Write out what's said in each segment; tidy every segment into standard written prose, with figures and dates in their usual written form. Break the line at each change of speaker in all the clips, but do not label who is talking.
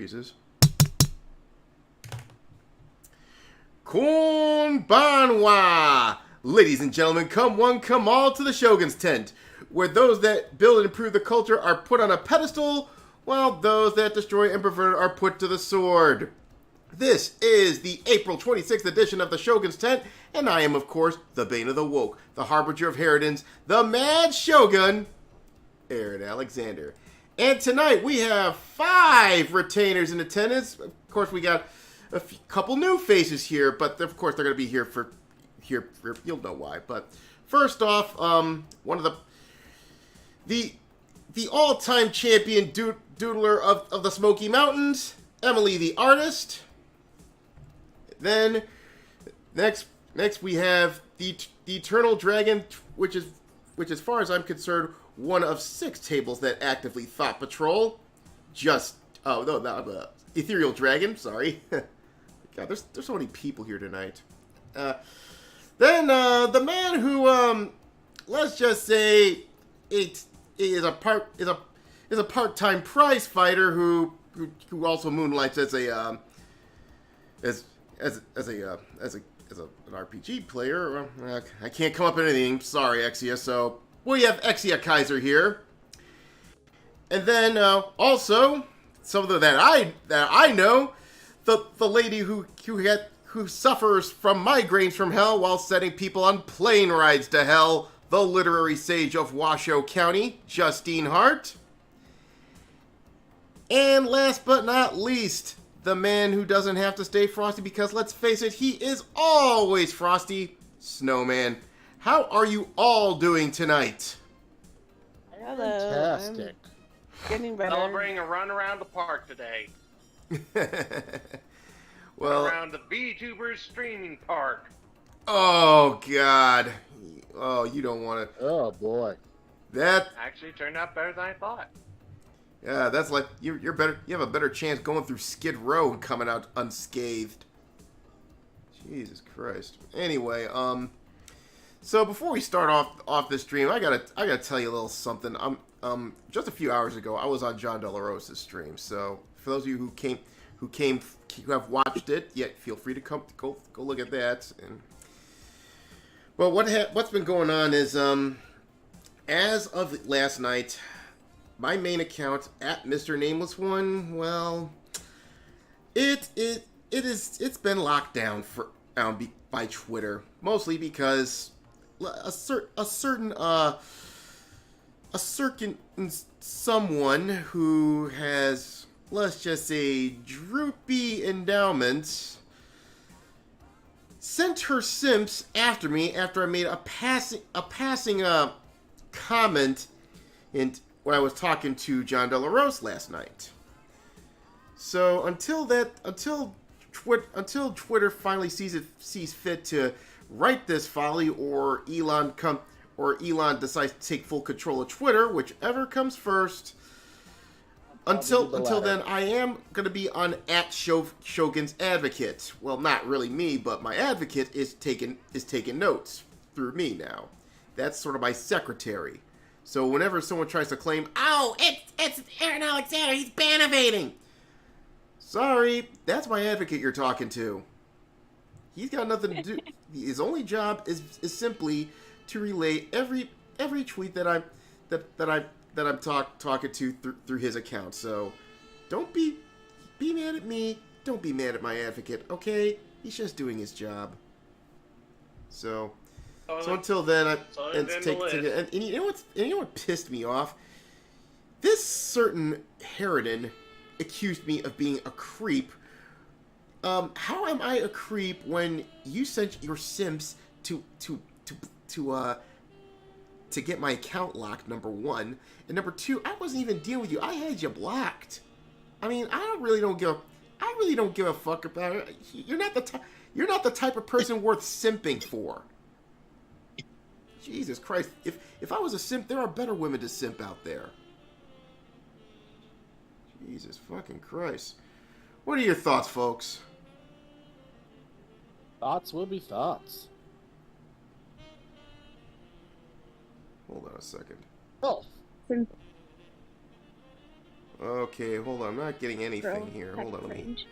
freezes. Konbanwa! Ladies and gentlemen, come one, come all to the Shogun's tent, where those that build and improve the culture are put on a pedestal, while those that destroy and pervert are put to the sword. This is the April 26th edition of the Shogun's Tent, and I am, of course, the Bane of the Woke, the Harbinger of Herodins, the Mad Shogun, RealAaronAlexander. And tonight we have 5 retainers in attendance. Of course, we got a couple new faces here, but of course they're going to be here for you'll know why. But first off, one of the all-time champion doodler of the Smoky Mountains, Emily the artist. Then next we have the Eternal Dragon, which as far as I'm concerned, one of 6 tables that actively thought patrol. Ethereal Dragon. Sorry. God, there's so many people here tonight. Then the man who let's just say is a part-time prize fighter who also moonlights as an RPG player. I can't come up with anything. Sorry, Exia. So we have Exia Kaiser here, and then also some of that I know, the lady who suffers from migraines from hell while setting people on plane rides to hell, the literary sage of Washoe County, Justine Hart. And last but not least, the man who doesn't have to stay frosty because, let's face it, he is always frosty, Snowman. How are you all doing tonight?
Hello.
Fantastic.
I'm getting better.
Celebrating a run around the park today.
Well,
around the VTubers streaming park.
Oh God! Oh, you don't want it.
Oh boy.
That
actually turned out better than I thought.
Yeah, that's like you're better. You have a better chance going through Skid Row and coming out unscathed. Jesus Christ. Anyway, so before we start off this stream, I gotta tell you a little something. Just a few hours ago, I was on John Delarosa's stream. So for those of you who have watched it, feel free to go look at that. And well, what's been going on is as of last night, my main account at Mr. Nameless One, well, it's been locked down by Twitter, mostly because a certain someone who has, let's just say, droopy endowments sent her simps after me after I made a passing comment when I was talking to John Delarose last night. So until Twitter finally sees fit to right this folly, or Elon decides to take full control of Twitter, whichever comes first. Until then, I am going to be on @Shogun's Advocate. Well, not really me, but my advocate is taking notes through me now. That's sort of my secretary. So whenever someone tries to claim, "Oh, it's Aaron Alexander, he's ban evading," sorry, that's my advocate you're talking to. He's got nothing to do. His only job is simply to relay every tweet that I'm talking to through his account. So don't be mad at me. Don't be mad at my advocate. Okay, he's just doing his job. So until then, and you know what pissed me off? This certain Herodin accused me of being a creep. How am I a creep when you sent your simps to get my account locked, number 1, and number 2, I wasn't even dealing with you. I had you blocked. I mean, I really don't give a fuck about it. You're not the type of person worth simping for. Jesus Christ. If I was a simp, there are better women to simp out there. Jesus fucking Christ. What are your thoughts, folks?
Thoughts will be thoughts.
Hold on a second.
Oh.
Okay, hold on. I'm not getting anything
Pro
here. Hold on, let me.
range.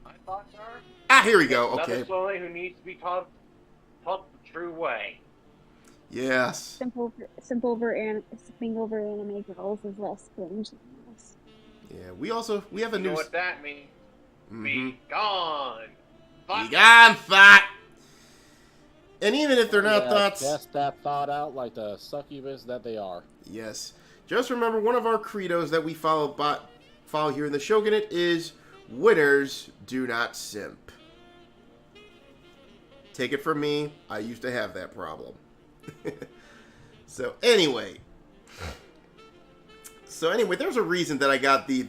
My thoughts are
Ah, here we go.
another
Okay.
Sully who needs to be taught the true way.
Yes.
Simple over anime girls is less cringe than this.
Yeah. We have a
You
new.
know what that means?
Mhm.
Be gone.
Be gone, thought. And even if they're not
Yeah,
thoughts,
cast that thought out like the succubus that they are.
yes. Just remember, one of our credos that we follow here in the Shogunate is winners do not simp. Take it from me, I used to have that problem. So anyway, there's a reason that I got the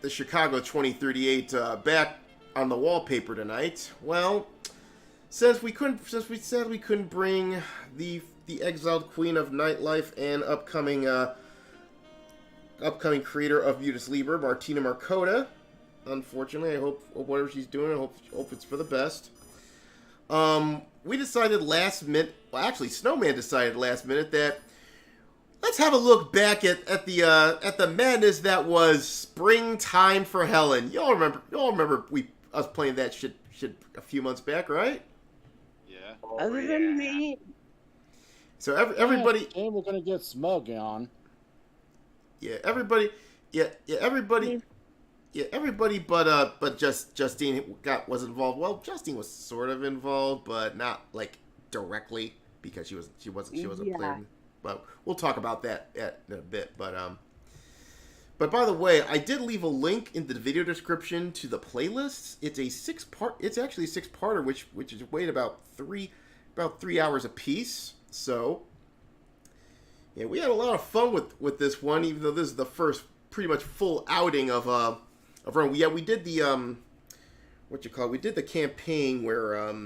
Chicago 2038 back on the wallpaper tonight. Well, since we sadly couldn't bring the exiled queen of nightlife and upcoming creator of Mutus Liber, Martina Markota. Unfortunately, I hope whatever she's doing, I hope it's for the best. We decided last minute. Well, actually, Snowman decided last minute that let's have a look back at the madness that was Springtime for Helen. Y'all remember us playing that shit a few months back, right?
Yeah.
Oh,
Other than me,
So everybody,
Yeah, we're gonna get smug on.
everybody, but Justine was involved. Well, Justine was sort of involved, but not like directly because she wasn't
Yeah.
playing. But we'll talk about that in a bit. But by the way, I did leave a link in the video description to the playlists. It's actually a 6-parter, which is weighed about 3 hours apiece. So yeah, we had a lot of fun with this one, even though this is the first pretty much full outing of run. We did the we did the campaign where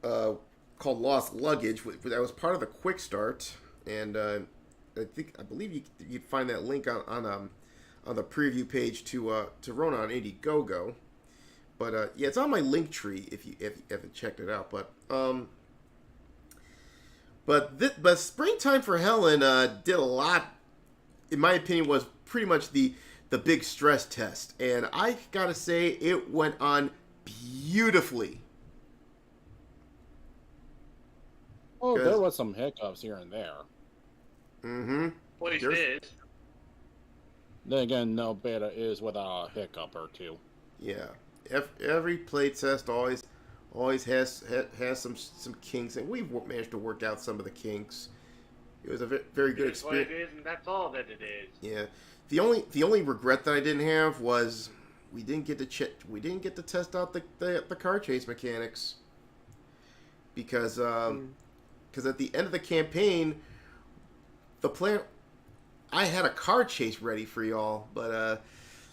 called Lost Luggage. That was part of the quick start, and I believe you'd find that link on the preview page to Rona on Indiegogo. But yeah, it's on my Linktree if you haven't checked it out. But Springtime for Helen did a lot. In my opinion, was pretty much the big stress test, and I gotta say it went on beautifully.
Oh, there was some hiccups here and there.
Mm-hmm.
Place
There's-
is.
Then again, no beta is without a hiccup or two.
Yeah. Every playtest always has some kinks, and we've managed to work out some of the kinks. It was a very good
It is what
experience.
it is, and that's all that it is.
Yeah. The only regret that I didn't have was we didn't get to test out the car chase mechanics because at the end of the campaign, the plan, I had a car chase ready for y'all, but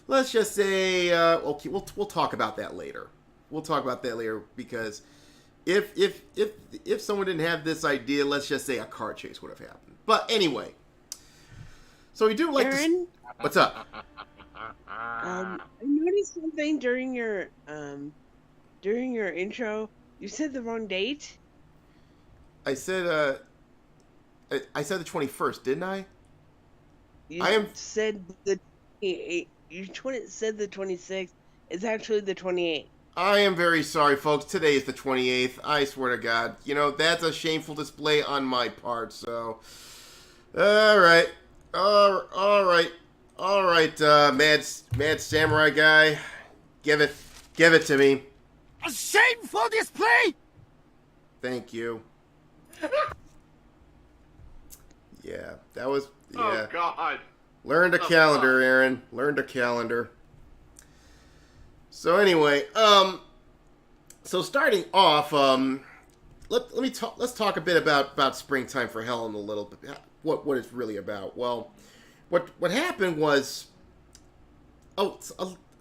let's just say okay, we'll talk about that later. We'll talk about that later because if someone didn't have this idea, let's just say a car chase would have happened. But anyway, so we do like
Aaron,
what's up?
I noticed something during your intro. You said the wrong date.
I said the 21st, didn't I?
You
I am-
said the 28. Said the 26th. It's actually the 28th.
I am very sorry, folks. Today is the 28th. I swear to God. You know, that's a shameful display on my part, so... Alright, mad samurai guy. Give it to me.
A shameful display!
Thank you. Yeah, that was... Yeah.
Oh God.
Learn to calendar, Aaron. Learn to calendar. So anyway, so starting off, let's talk a bit about Springtime for Helen a little bit. What it's really about. Well, what happened was, a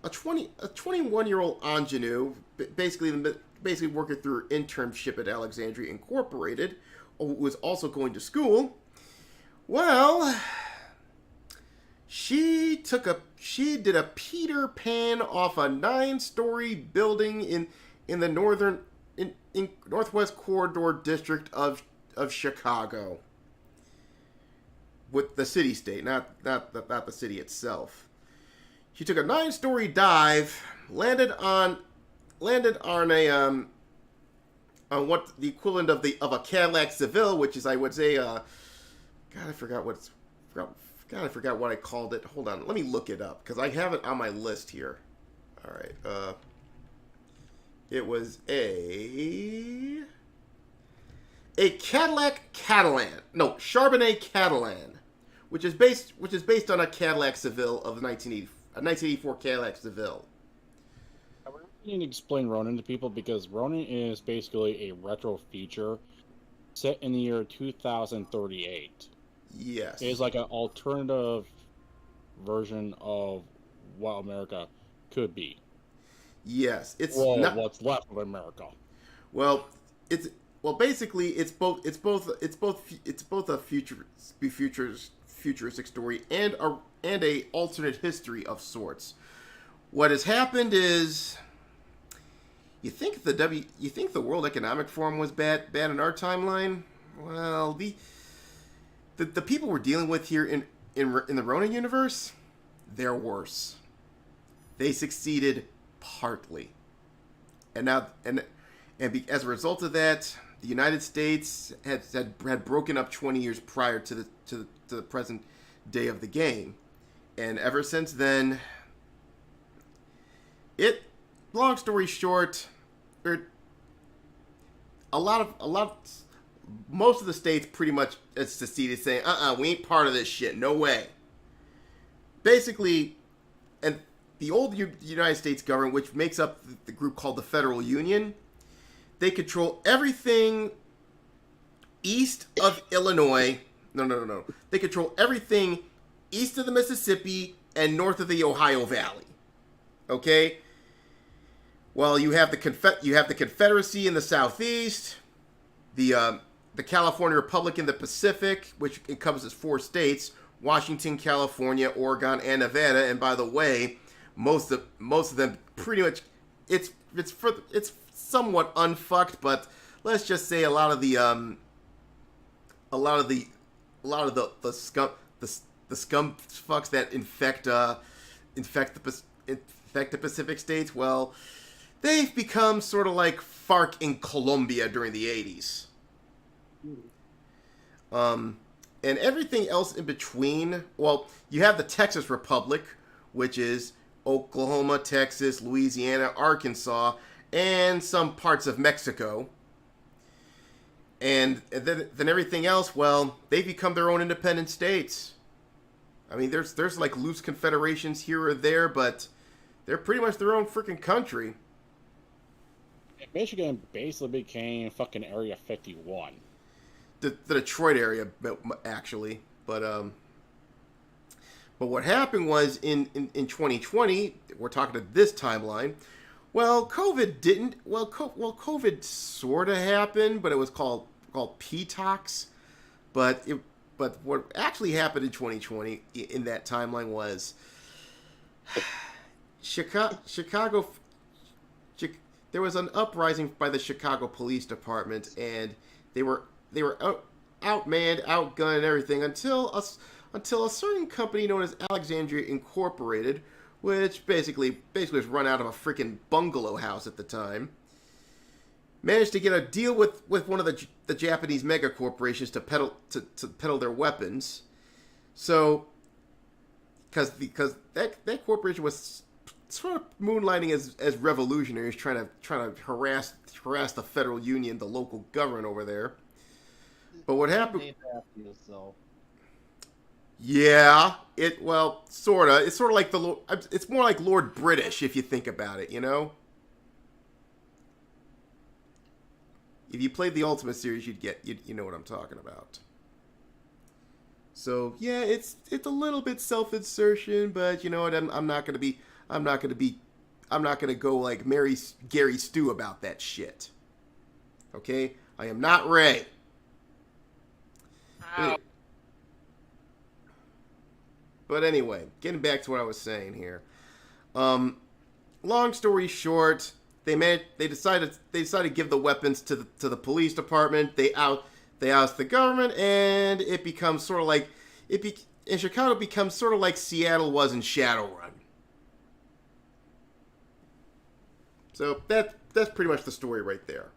21-year-old ingenue, basically working through her internship at Alexandria Incorporated, who was also going to school. Well, she did a Peter Pan off a 9-story building in the northwest corridor district of Chicago. with the city-state, not the city itself. She took a 9-story dive, landed on a on what the equivalent of a Cadillac Seville, which is, I would say, God, I forgot what I called it. Hold on, let me look it up because I have it on my list here. All right, it was a Cadillac Catalan. No, Charbonnet Catalan, which is based on a Cadillac Seville of the 1984 Cadillac Seville.
I need to explain Ronin to people because Ronin is basically a retro feature set in the year 2038.
Yes.
It's like an alternative version of what America could be.
Yes, it's
not what's left of America.
Well, basically it's both a futuristic story and a alternate history of sorts. What has happened is, you think the World Economic Forum was bad in our timeline? Well, the people we're dealing with here in the Ronin universe, they're worse. They succeeded partly, and as a result of that, the United States had broken up 20 years prior to the present day of the game, and ever since then, long story short, most of the states pretty much seceded, saying, we ain't part of this shit, no way. Basically, and the old United States government, which makes up the group called the Federal Union, they control everything east of Illinois. No. They control everything east of the Mississippi and north of the Ohio Valley. Okay? Well, you have the Confederacy in the southeast, the California Republic in the Pacific, which encompasses 4 states: Washington, California, Oregon, and Nevada. And by the way, most of them pretty much it's somewhat unfucked, but let's just say a lot of the scum fucks that infect the Pacific states. Well, they've become sort of like FARC in Colombia during the 80s. And everything else in between, well, you have the Texas Republic, which is Oklahoma, Texas, Louisiana, Arkansas, and some parts of Mexico. And then everything else, well, they become their own independent states. I mean, there's like loose confederations here or there, but they're pretty much their own freaking country.
Michigan basically became fucking Area 51.
The Detroit area, actually. But what happened was in 2020, we're talking to this timeline. Well, COVID didn't. Well, COVID sort of happened, but it was called PTOX. But what actually happened in 2020 in that timeline was Chicago. There was an uprising by the Chicago Police Department, and they were outmanned, outgunned, and everything until a certain company known as Alexandria Incorporated, which basically was run out of a freaking bungalow house at the time, managed to get a deal with one of the Japanese mega corporations to peddle their weapons. So, because that corporation was sort of moonlighting as revolutionaries, trying to harass the federal union, the local government over there. But what happened? Yeah, sorta. It's sort of like it's more like Lord British if you think about it, you know. If you played the Ultimate series, you know what I'm talking about. So yeah, it's a little bit self-insertion, but you know what? I'm not gonna go like Gary Stu about that shit. Okay, I am not Ray. But anyway, getting back to what I was saying here. Long story short, they decided to give the weapons to the police department. They oust the government, and it becomes sort of like and Chicago becomes sort of like Seattle was in Shadowrun. So that's pretty much the story right there.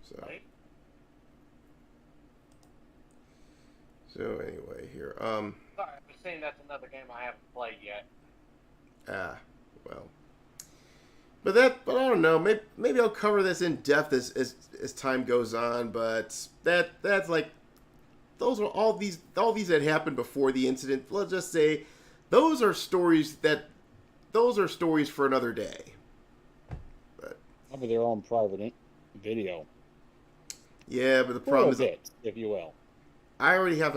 So.
Right.
So anyway, here.
Sorry, I'm just saying that's another game I haven't played yet.
Well. But I don't know. Maybe I'll cover this in depth as time goes on. But that's like, those are all these that happened before the incident. Let's just say, those are stories for another day. But
Probably their own private video.
yeah, but the problem is,
Bit, if you will.
I have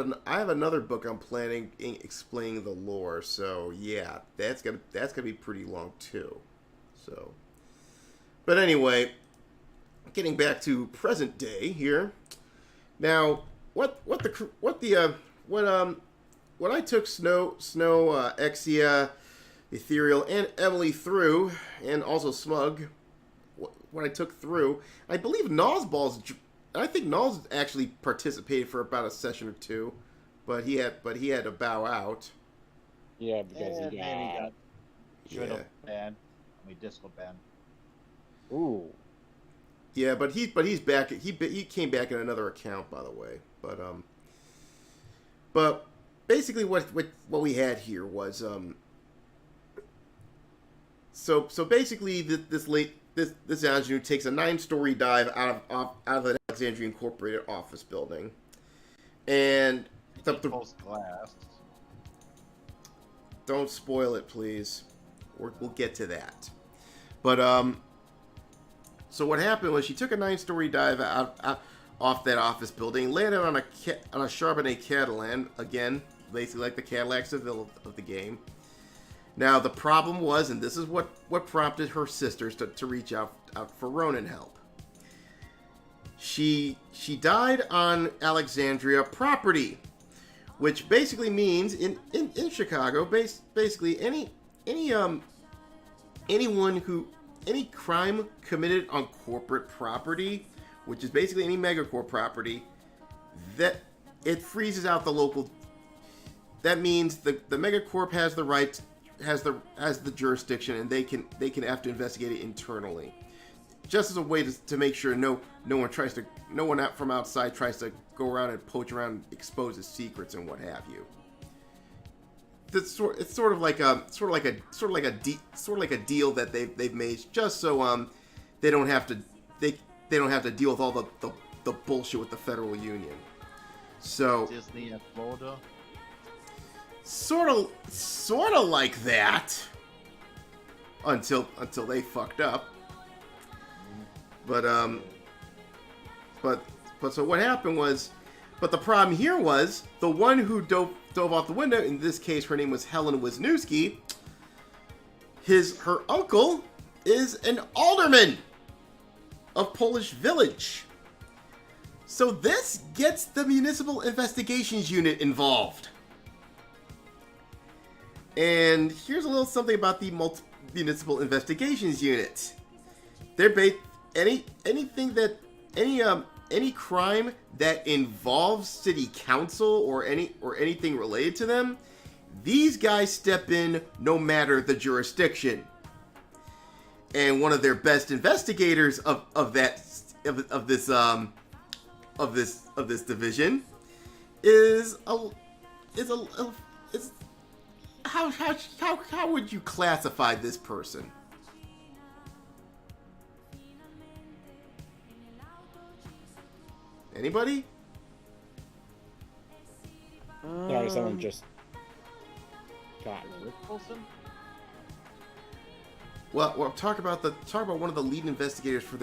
another book I'm planning explaining the lore. So yeah, that's gonna be pretty long too. So, but anyway, getting back to present day here. Now, when I took Snow, Exia, Ethereal, and Emily through, and also Smug, when I took through, I believe I think Nal's actually participated for about a session or two, but he had to bow out.
Yeah, because he got
should have banned. I mean, disco ban.
Ooh.
Yeah, but he's back. He came back in another account, by the way. But basically what we had here was so basically this ingenue takes a 9-story dive out of an Alexandria Incorporated office building, and
Post glass.
don't spoil it, please. We'll get to that. But so what happened was she took a 9-story dive out off that office building, landed on a Charbonnet Cadillac, again, basically like the Cadillacs of the game. Now the problem was, and this is what prompted her sisters to reach out for Ronin help. She died on Alexandria property, which basically means in Chicago, basically any crime committed on corporate property, which is basically any megacorp property, that it freezes out the local. That means the megacorp has the right, has the jurisdiction, and they can have to investigate it internally, just as a way to make sure no one out from outside tries to go around and poach around and expose his secrets and what have you. It's sort of like a deal that they've made just so they don't have to deal with all the bullshit with the federal union. So
Disney and Florida.
Sort of like that until they fucked up. But so what happened was, but the problem here was the one who dove off the window. In this case, her name was Helen Wisniewski. Her uncle is an alderman of Polish Village. So this gets the Municipal Investigations Unit involved. And here's a little something about the Municipal Investigations Unit. They're any crime that involves city council or anything related to them, these guys step in no matter the jurisdiction. And one of their best investigators of this division is how would you classify this person? Anybody?
Sorry, someone just got
Well, talk about one of the lead investigators for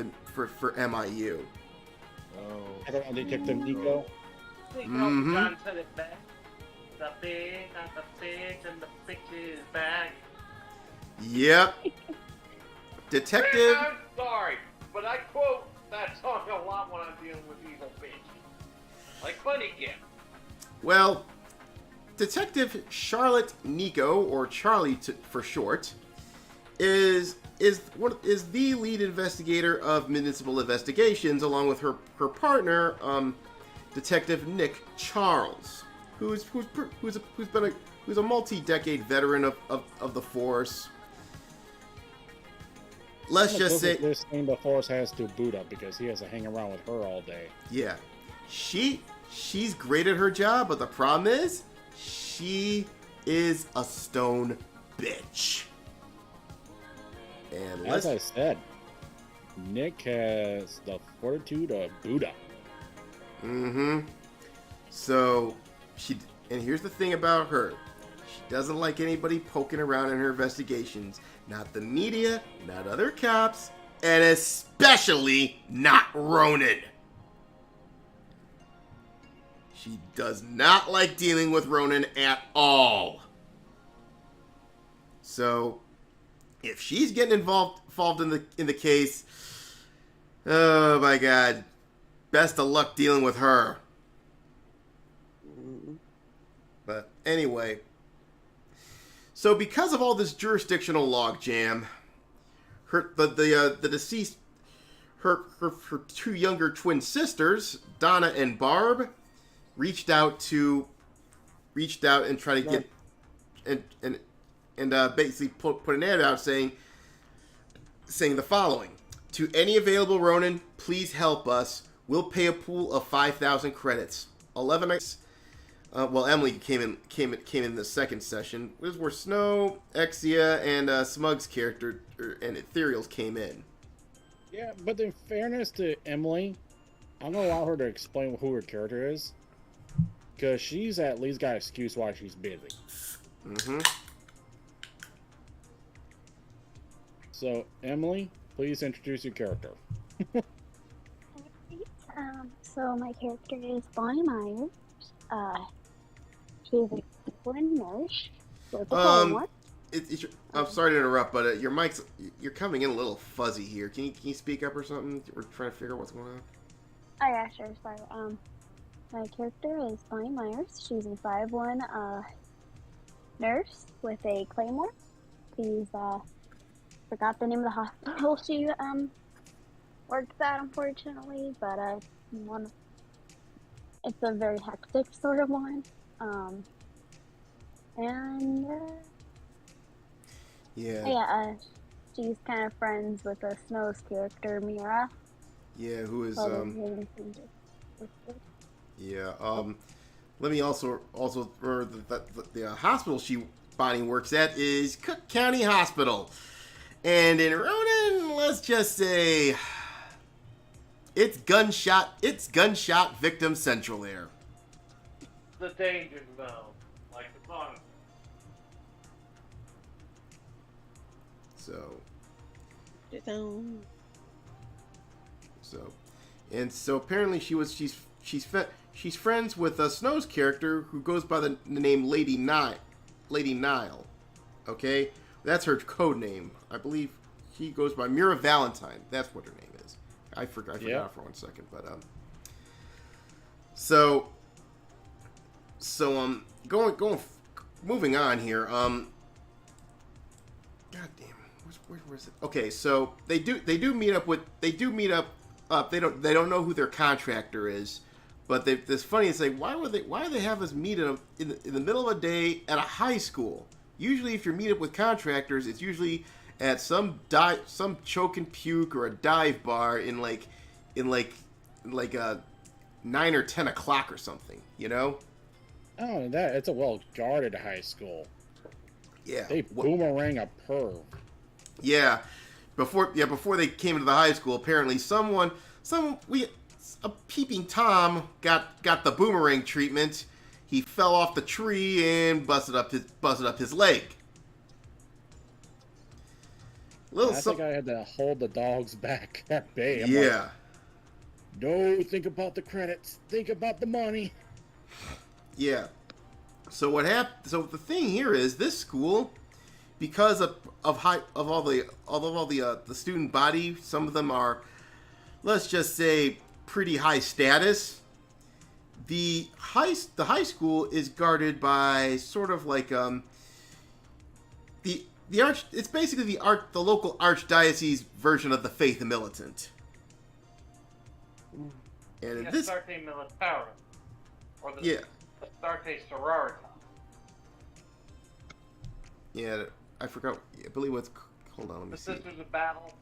MIU.
Oh, Detective Nico.
Mm-hmm.
John said it back. The big, not the bitch, and the bitch is back.
Yep. Detective.
I'm sorry, but I quote that song a lot when I'm dealing with evil bitch. Like Funny Gift.
Well, Detective Charlotte Nico, or Charlie for short, is the lead investigator of Municipal Investigations, along with her partner, Detective Nick Charles, who's a multi-decade veteran of the force. Let's just say
this thing the force has to boot up because he has to hang around with her all day.
yeah, she's great at her job, but the problem is she is a stone bitch. And
as I said, Nick has the fortitude of Buddha.
Mm-hmm. So and here's the thing about her. She doesn't like anybody poking around in her investigations. Not the media, not other cops, and especially not Ronan. She does not like dealing with Ronan at all. So, if she's getting involved in the case, oh my God, best of luck dealing with her. But anyway, so because of all this jurisdictional logjam, the deceased, her two younger twin sisters, Donna and Barb, reached out and try to get and basically put an ad out saying the following: to any available Ronin, please help us. We'll pay a pool of 5,000 credits. 11. Well, Emily came in the second session. This is where Snow, Exia, and Smug's character and Ethereal's came in.
Yeah, but in fairness to Emily, I'm gonna allow her to explain who her character is, because she's at least got an excuse why she's busy.
Mm-hmm.
So, Emily, please introduce your character.
So my character is Bonnie Myers. She's a disciplined nurse with a homework.
I'm sorry to interrupt, but you're coming in a little fuzzy here. Can you speak up or something? We're trying to figure out what's going on.
Oh yeah, sure. Sorry. My character is Bonnie Myers. She's a 5'1" nurse with a claymore. She's forgot the name of the hospital she works at, unfortunately, but it's a very hectic sort of one. She's kind of friends with Snow's character, Mira.
Yeah, who is
Yeah.
Let me also the hospital Bonnie works at is Cook County Hospital, and in Ronan, let's just say it's gunshot victim central there.
The danger zone, like the song.
So apparently she's friends with Snow's character, who goes by the name Lady Nile. Okay, that's her code name. I believe she goes by Mira Valentine. That's what her name is. I forgot for 1 second, but moving on here. God damn, where's it? Okay, so they do meet up. They don't know who their contractor is, but this funny is like, why do they have us meet in the middle of a day at a high school? Usually, if you're meet up with contractors, it's usually at some choke and puke or a dive bar in like 9 or 10 o'clock or something, you know?
Oh, it's a well-guarded high school.
Yeah.
They boomerang a perv.
Yeah. Before they came into the high school, apparently a peeping Tom got the boomerang treatment. He fell off the tree and busted up his leg.
I think I had to hold the dogs back at bay.
Yeah.
No, think about the credits. Think about the money.
Yeah. So what happened? So the thing here is this school, because of all the student body, some of them are, let's just say, pretty high status. The high school is guarded by sort of like it's basically the local archdiocese version of the Faith Militant. And in
the
this,
Astarte Militarum, or the
yeah,
Astarte Sororitas.
yeah, I forgot. I believe what's. Hold on, let me
The
see.
Sisters of Battle.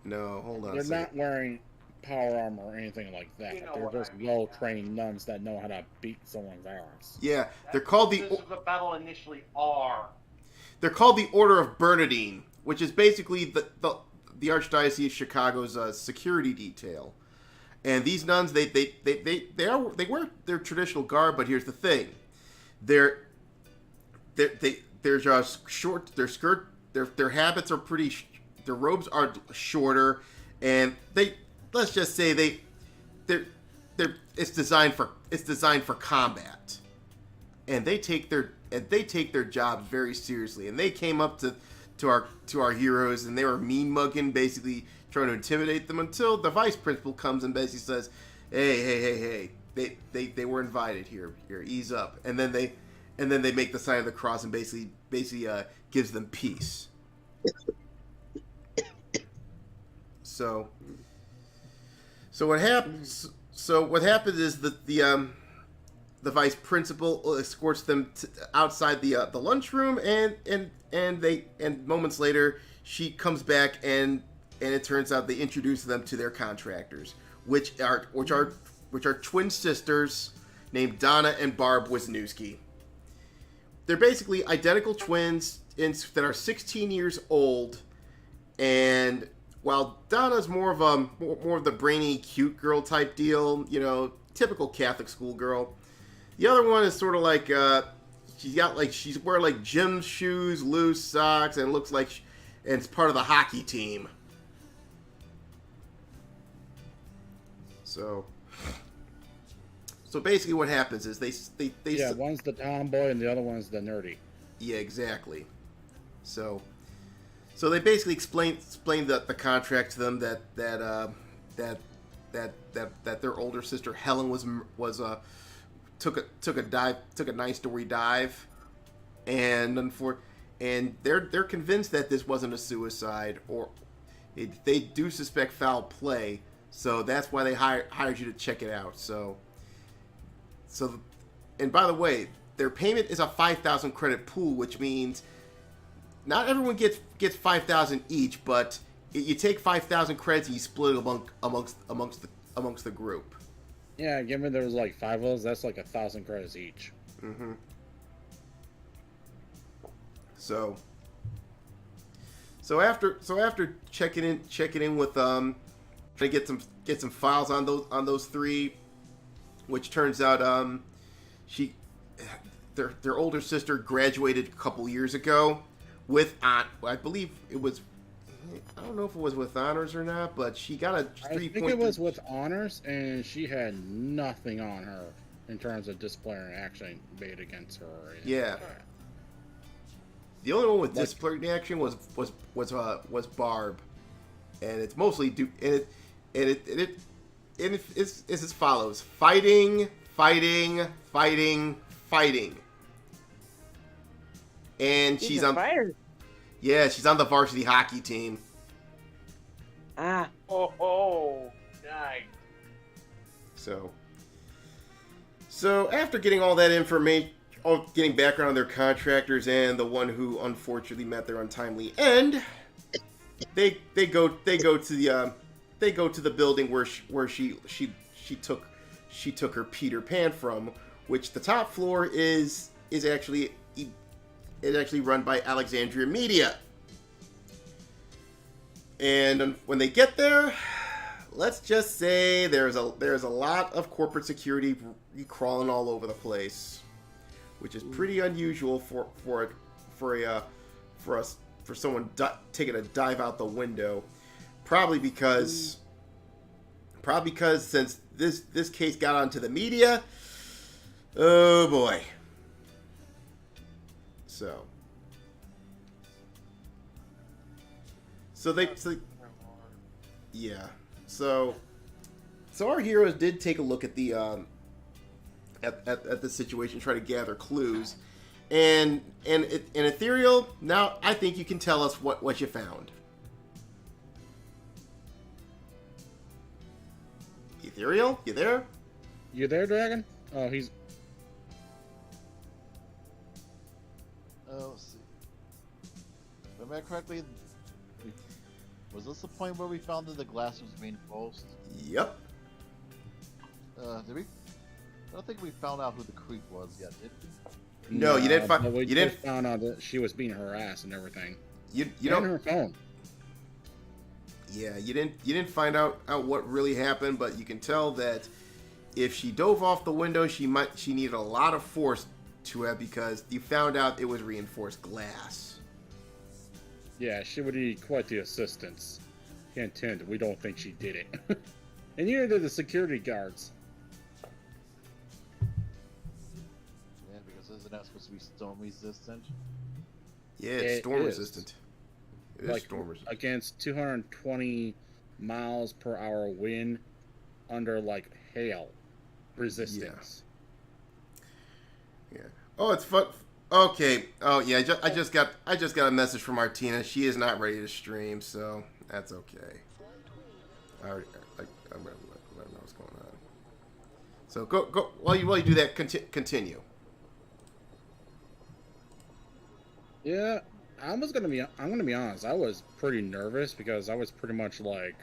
No, hold on.
They're
a second.
not wearing power armor or anything like that.
You know
They're
what
just
I mean.
well-trained nuns that know how to beat someone's ass.
Yeah, they're
That's
called
what
the.
Sisters of Battle initially are.
They're called the Order of Bernadine, which is basically the Archdiocese of Chicago's security detail. And these nuns, they wear their traditional garb, but here's the thing: they're just short. Their habits are pretty. Their robes are shorter, and let's just say it's designed for combat, and they take their jobs very seriously. And they came up to our heroes, and they were mean mugging, basically trying to intimidate them until the vice principal comes and basically says, "Hey, they were invited here. Here, ease up." And then they make the sign of the cross and basically gives them peace. So what happens? So what happens is that the vice principal escorts them outside the lunchroom, and moments later she comes back, and it turns out they introduce them to their contractors, which are twin sisters named Donna and Barb Wisniewski. They're basically identical twins that are 16 years old, and while Donna's more of the brainy, cute girl type deal, typical Catholic school girl, the other one is sort of like she's wearing like gym shoes, loose socks, and looks like and it's part of the hockey team. So basically, what happens is they
Yeah, one's the tomboy and the other one's the nerdy.
Yeah, exactly. So they basically explained the contract to them that their older sister Helen took a 9-story dive, and they're convinced that this wasn't a suicide, or they do suspect foul play. So that's why they hired you to check it out. So and by the way, their payment is a 5,000 credit pool, which means not everyone gets 5,000 each, but you take 5,000 credits and you split it amongst the group.
Yeah, given there was like 5 of those, that's like 1,000 credits each.
Mm-hmm. So after checking in with trying to get some files on those 3, which turns out their older sister graduated a couple years ago with I believe it was, I don't know if it was with honors or not, but she got a 3
I think it was with honors, and she had nothing on her in terms of disciplinary action made against her. Or anything
Yeah.
like that.
The only one with disciplinary action was Barb, and it's mostly it's as follows: fighting, and she's on
fighter.
Yeah, she's on the varsity hockey team.
Ah,
Oh, nice.
So after getting all that information, getting background on their contractors and the one who unfortunately met their untimely end, they go to the building where she took her Peter Pan from, which the top floor is actually run by Alexandria Media. And when they get there, let's just say there's a lot of corporate security crawling all over the place, which is pretty unusual for someone taking a dive out the window. Probably because since this case got onto the media, oh boy. So our heroes did take a look at the at the situation, try to gather clues, and Ethereal. Now I think you can tell us what you found. Ethereal, you there?
You there, Dragon? Oh, he's.
Let's see. If I remember correctly, was this the point where we found that the glass was reinforced?
Yep.
Did we? I don't think we found out who the creep was yet, did we?
No, you didn't find.
But we
You didn't.
found out that she was being harassed and everything.
You
And
don't.
her phone.
Yeah, you didn't find out what really happened, but you can tell that if she dove off the window, she needed a lot of force to it because you found out it was reinforced glass.
Yeah, she would need quite the assistance. Hint, hint, we don't think she did it. And neither did the security guards.
Yeah, because isn't that supposed to be storm resistant?
Yeah, it's
It
storm
is.
resistant. It is
Like,
storm resistant.
against 220 miles per hour wind under, like, hail resistance.
Yeah. Oh, it's fun. Okay. Oh, yeah. I just got a message from Martina. She is not ready to stream, so that's okay. I'm gonna let her know what's going on. So go while you do that. Continue.
Yeah, I'm gonna be honest. I was pretty nervous because I was pretty much like,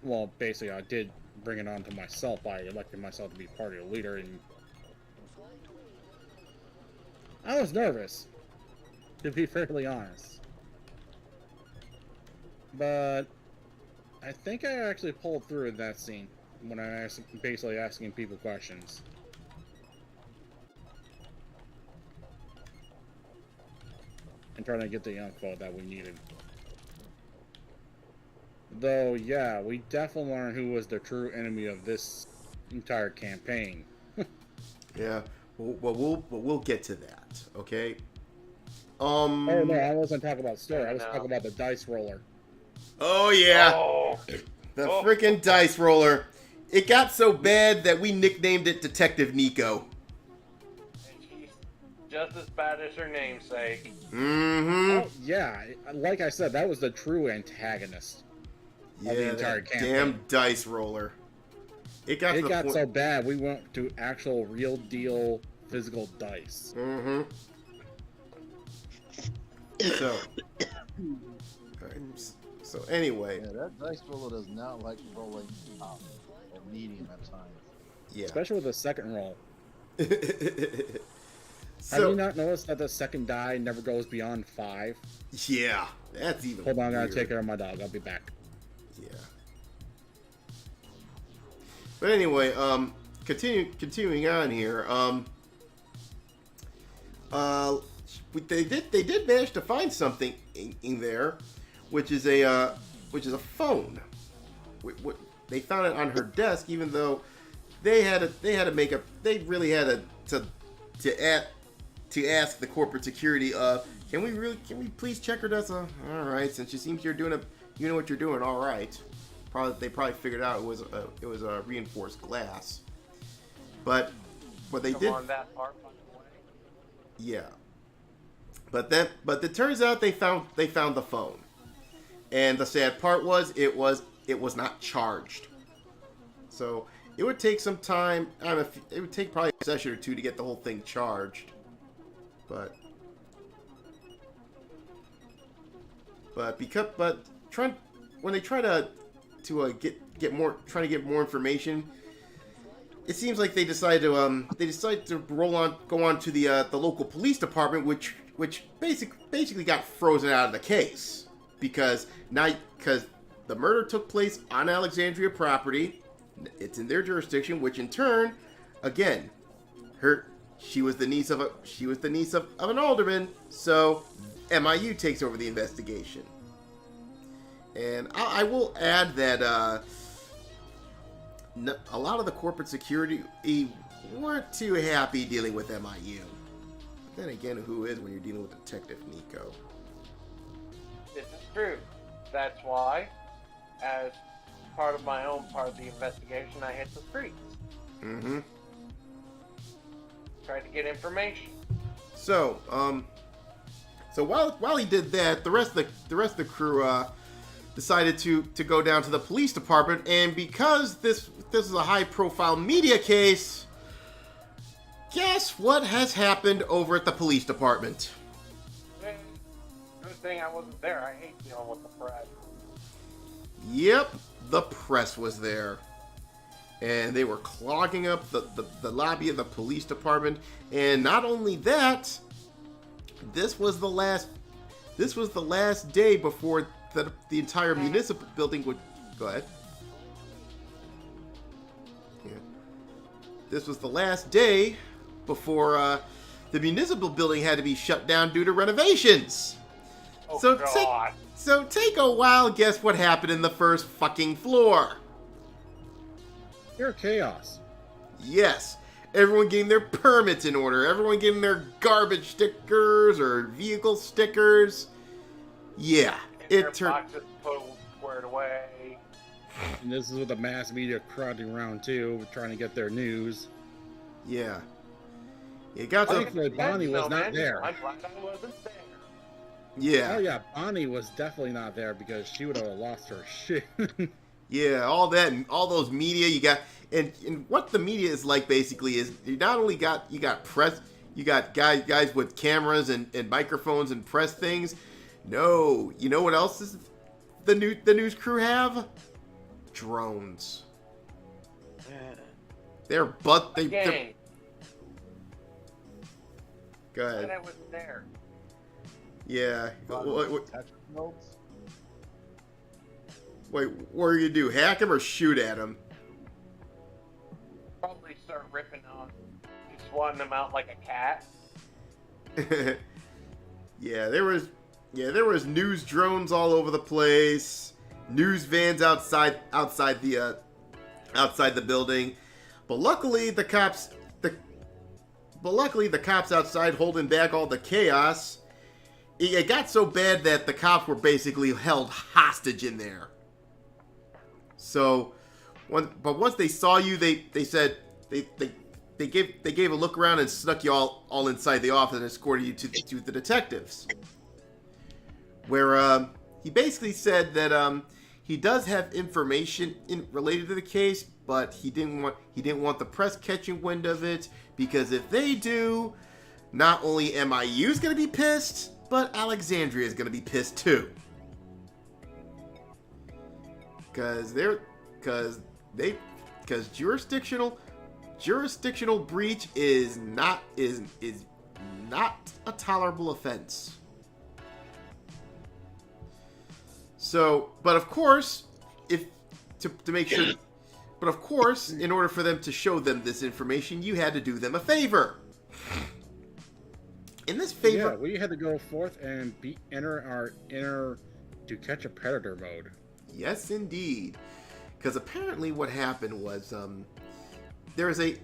well, basically, I did bring it on to myself by electing myself to be party leader, and I was nervous, to be fairly honest. But I think I actually pulled through in that scene when I was basically asking people questions. And trying to get the info that we needed. Though, yeah, we definitely learned who was the true enemy of this entire campaign.
Yeah. Well, we'll get to that. Okay.
Oh no, I wasn't talking about story. I was talking about the dice roller.
Oh yeah.
Oh,
The freaking dice roller. It got so bad that we nicknamed it Detective Nico.
and she's just as bad as her namesake.
Mm-hmm.
Oh yeah, like I said, that was the true antagonist of the entire
that
campaign.
damn dice roller. It got to
It
the
got
point.
so bad we went to actual real deal physical dice.
Mm-hmm. So. Alright. So anyway.
Yeah, that dice roller does not like rolling up or medium at times.
Yeah.
Especially with the second roll.
So,
Have you not noticed that the second die never goes beyond 5?
yeah, that's even.
Hold on, I gotta
weird.
take care of my dog. I'll be back.
Yeah. But anyway, continuing on here. They did manage to find something in there, which is a phone. They found it on her desk, even though they really had to ask the corporate security, can we please check her desk? All right, since she seems you're doing you know what you're doing. All right, they probably figured out it was a reinforced glass, but they
Come
did.
on, that part, by the way.
Yeah. But it turns out they found the phone. And the sad part was it was not charged. So it would take some time. It would take probably a session or two to get the whole thing charged. When they try to get more information, it seems like they decide to go on to the local police department, which basically got frozen out of the case because the murder took place on Alexandria property. It's in their jurisdiction, which in turn, again, she was the niece of an alderman, so MIU takes over the investigation. And I will add that a lot of the corporate security weren't too happy dealing with MIU. But then again, who is when you're dealing with Detective Nico?
This is true. That's why, as part of my own part of the investigation, I hit the streets.
Mm-hmm.
Tried to get information.
So while he did that, the rest of the crew decided to go down to the police department, and because this is a high-profile media case, guess what has happened over at the police department?
Good thing I wasn't there. I hate dealing with the press.
Yep, the press was there. And they were clogging up the lobby of the police department. And not only that, this was the last day before the entire municipal building would... Go ahead. Yeah. This was the last day before the municipal building had to be shut down due to renovations.
Oh,
So
God.
take a wild guess what happened in the first fucking floor.
Pure chaos.
Yes. Everyone getting their permits in order. Everyone getting their garbage stickers or vehicle stickers. Yeah.
Their
It turned...
boxes totally squared away.
And this is with the mass media crowding around too, trying to get their news.
Yeah. It got to...
Thankfully, Bonnie was not there.
I'm glad I wasn't there.
Yeah.
Oh yeah, Bonnie was definitely not there because she would have lost her shit.
Yeah, all that and all those media you got, and what the media is like basically is you not only got press, you got guys with cameras and microphones and press things. No, you know what else is the news crew have? Drones. They're Go ahead.
And I wasn't there.
Yeah. Wait,
Attachment notes?
what are you gonna do? Hack him or shoot at him?
Probably start ripping on, swatting them out like a cat.
Yeah, there was news drones all over the place, news vans outside the building, but luckily the cops outside holding back all the chaos. It got so bad that the cops were basically held hostage in there. So, once they saw you, they said they gave a look around and snuck you all inside the office and escorted you to the detectives. Where he basically said that he does have information related to the case, but he didn't want the press catching wind of it, because if they do, not only MIU's gonna be pissed, but Alexandria is gonna be pissed too. Because jurisdictional breach is not a tolerable offense. So, but of course, to make sure, but of course, in order for them to show them this information, you had to do them a favor. In this favor,
Yeah, we had to go forth and enter to catch a predator mode.
yes, indeed. Because apparently, what happened was there's a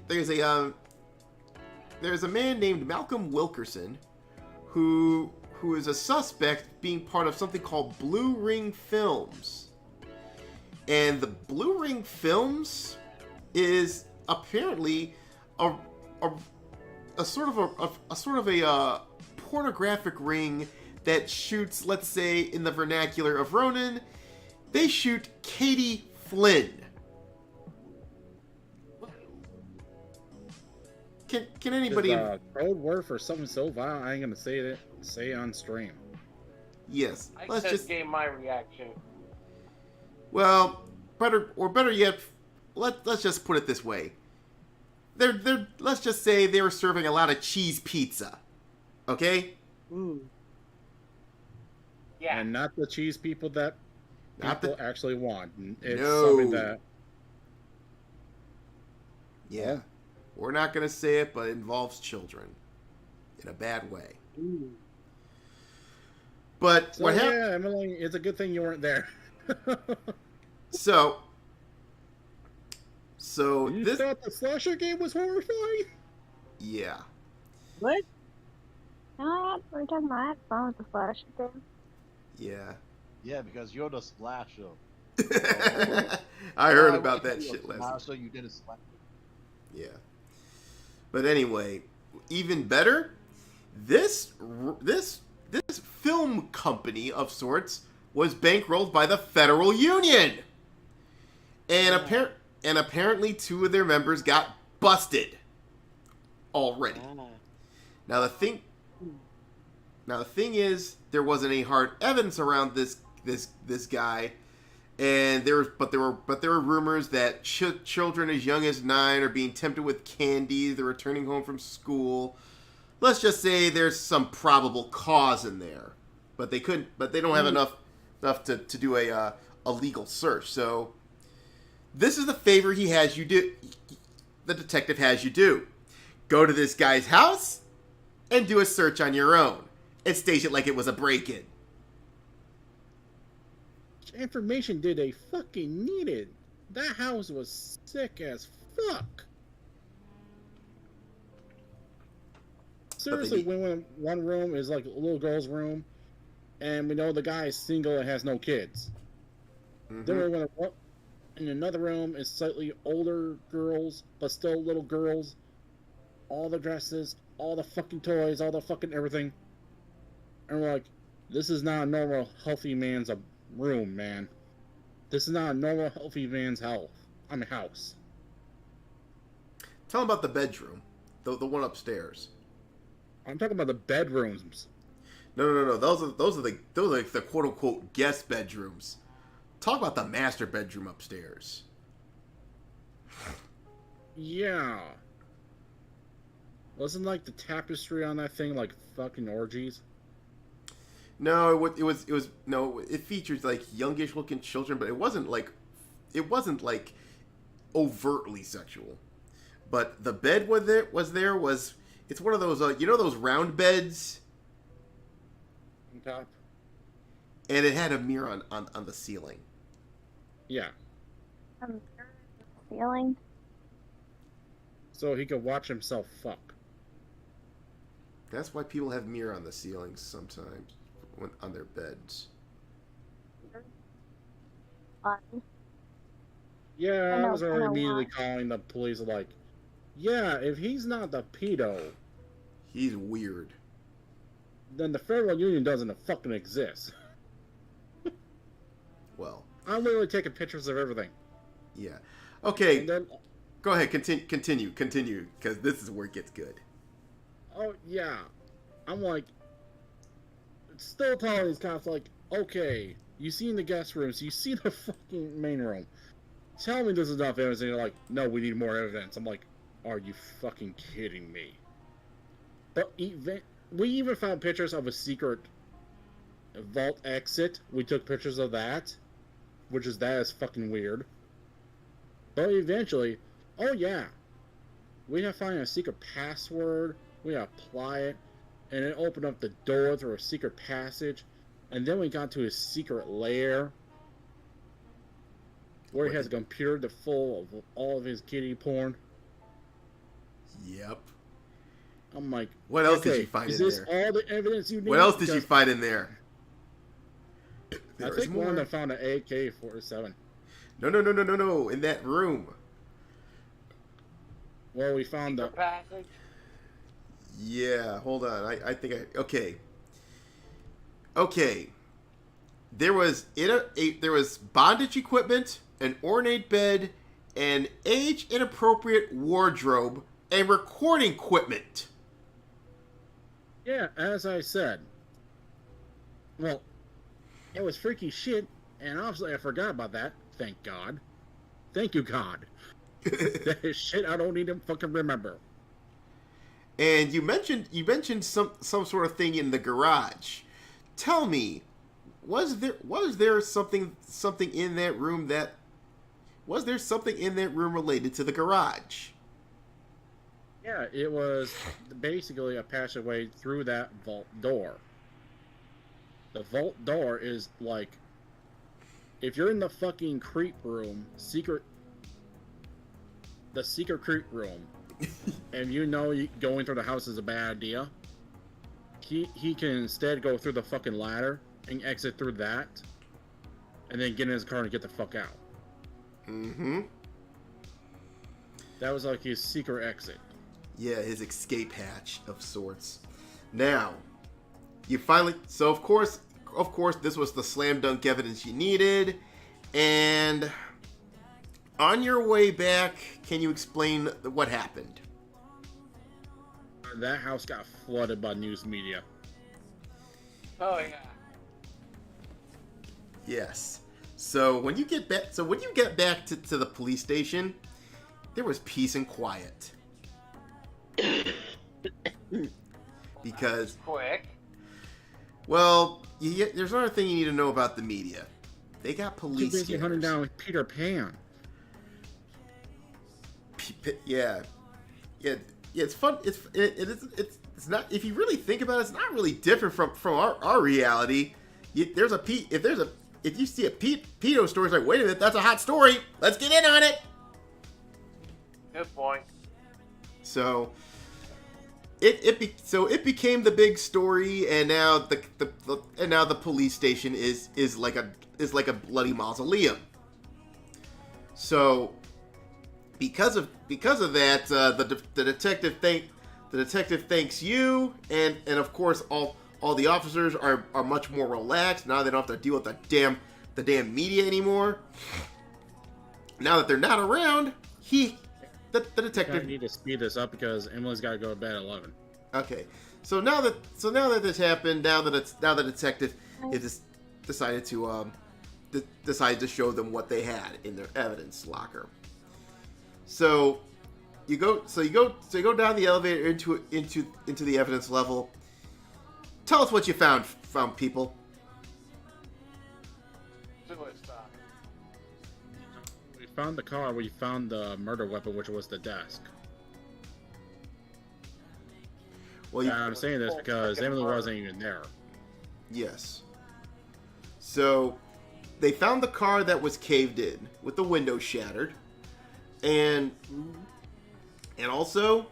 man named Malcolm Wilkerson who is a suspect being part of something called Blue Ring Films, and the Blue Ring Films is apparently a sort of a pornographic ring that shoots, let's say, in the vernacular of Ronin, they shoot Katie Flynn. Can anybody?
Code word for something so vile, I ain't gonna say it on stream.
Yes.
I
Let's just
gave my reaction.
Well, better yet, let's just put it this way. Let's just say they were serving a lot of cheese pizza. Okay?
Ooh.
Yeah.
And not the cheese people that people actually want. It's
No.
something that...
Yeah. We're not going to say it, but it involves children. In a bad way.
Ooh.
But
So,
what happened...
yeah, Emily, it's a good thing you weren't there.
So
You
this...
thought the slasher game was horrifying?
Yeah.
What?
We're talking about that fun with the flash game.
Yeah.
Yeah, because you're the slasher.
I heard about that shit last night.
So you did a slasher.
Yeah. But anyway, even better, this film company of sorts was bankrolled by the Federal Union. And, apparently 2 of their members got busted already. Now the thing is, there wasn't any hard evidence around this guy, and there were rumors that children as young as 9 are being tempted with candy. They're returning home from school. Let's just say there's some probable cause in there, but they don't have enough to do a legal search. So this is the favor he has you do. The detective has you do. Go to this guy's house and do a search on your own and stage it like it was a break-in.
Information did they fucking needed? That house was sick as fuck. Seriously, when one room is like a little girl's room, and we know the guy is single and has no kids. Then we're gonna in another room is slightly older girls, but still little girls. All the dresses, all the fucking toys, all the fucking everything. And we're like, this is not a normal, healthy man's room, man. This is not a normal, healthy man's house.
Tell him about the bedroom. The one upstairs.
I'm talking about the bedrooms.
No. Those are like the quote unquote guest bedrooms. Talk about the master bedroom upstairs.
Yeah. Wasn't like the tapestry on that thing like fucking orgies?
No, it featured like youngish looking children, but it wasn't like overtly sexual. But the bed it's one of those those round beds,
On top?
and it had a mirror on the ceiling.
Yeah.
Feeling.
So he could watch himself fuck.
That's why people have mirror on the ceilings sometimes on their beds.
Yeah, I was already
I know
immediately
why.
calling the police like, yeah, if he's not the pedo,
He's weird.
then the Federal Union doesn't fucking exist.
Well,
I'm literally taking pictures of everything.
yeah. Okay,
And then,
go ahead. Continue, because this is where it gets good.
oh yeah, I'm like, still telling these cops like, okay, you seen the guest rooms, you see the fucking main room. Tell me this is enough evidence, and you're like, no, we need more evidence. I'm like, are you fucking kidding me? But we even found pictures of a secret vault exit. We took pictures of that, that is fucking weird. But eventually, oh yeah, we have found a secret password. We apply it, and it opened up the door through a secret passage, and then we got to his secret lair, where he has a computer full of all of his kiddie porn.
Yep.
I'm like,
What else
okay,
did you find
is
in
this
there?
all the evidence you need?
What else did you
Because
find in there?
I
There is
think one
more.
of them found an AK-47.
No. In that room.
Well, we found the...
Passage.
Yeah, hold on. Okay. There was there was bondage equipment, an ornate bed, an age-inappropriate wardrobe, and recording equipment.
Yeah, as I said. Well, it was freaky shit, and obviously I forgot about that. Thank God. Thank you, God. That is shit I don't need to fucking remember.
And you mentioned some sort of thing in the garage. Tell me, was there something in that room related to the garage?
Yeah, it was basically a passageway through that vault door. The vault door is like, if you're in the fucking creep room, the secret creep room, and you know going through the house is a bad idea, he can instead go through the fucking ladder and exit through that, and then get in his car and get the fuck out.
Mm-hmm.
That was like his secret exit.
Yeah, his escape hatch of sorts. Now, you finally... So, of course, of course, this was the slam dunk evidence you needed. And on your way back, can you explain what happened?
That house got flooded by news media.
Oh yeah.
Yes. So when you get back, to the police station, there was peace and quiet. Because,
Quick.
well, there's another thing you need to know about the media. They got
Too
police
busy hunting
scanners.
down Peter Pan.
Yeah. It's fun. It's not. If you really think about it, it's not really different from our reality. If you see a pedo story, it's like, wait a minute, that's a hot story. Let's get in on it.
Good point.
So it became the big story, and now the police station is like a bloody mausoleum. So because of that, the detective thanks you, and of course all the officers are much more relaxed now. They don't have to deal with the damn media anymore. Now that they're not around, the detective.
I need to speed this up because Emily's got to go to bed at 11.
Okay, so now that this happened, now the detective is decided to show them what they had in their evidence locker. So you go down the elevator into the evidence level. Tell us what you found, people.
Suicide.
We found the car. We found the murder weapon, which was the desk.
Well,
I'm saying this because Emily wasn't even there.
yes. So they found the car that was caved in with the window shattered, and also,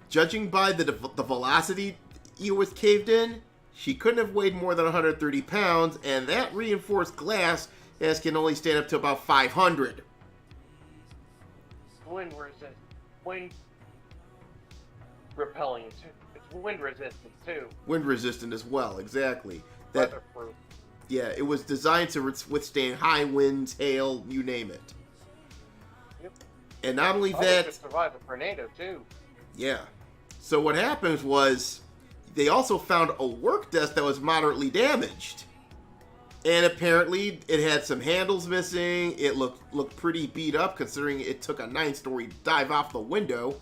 judging by the velocity it was caved in, she couldn't have weighed more than 130 pounds, and that reinforced glass can only stand up to about 500.
Wind resistant. Wind repelling too. It's wind resistant too.
Wind resistant as well, exactly. That,
Weatherproof.
yeah, it was designed to withstand high winds, hail, you name it.
Yep.
And not only
Oh, it
that,
could survive a tornado too.
yeah. So what happens was, they also found a work desk that was moderately damaged. And apparently it had some handles missing. It looked pretty beat up considering it took a 9-story dive off the window.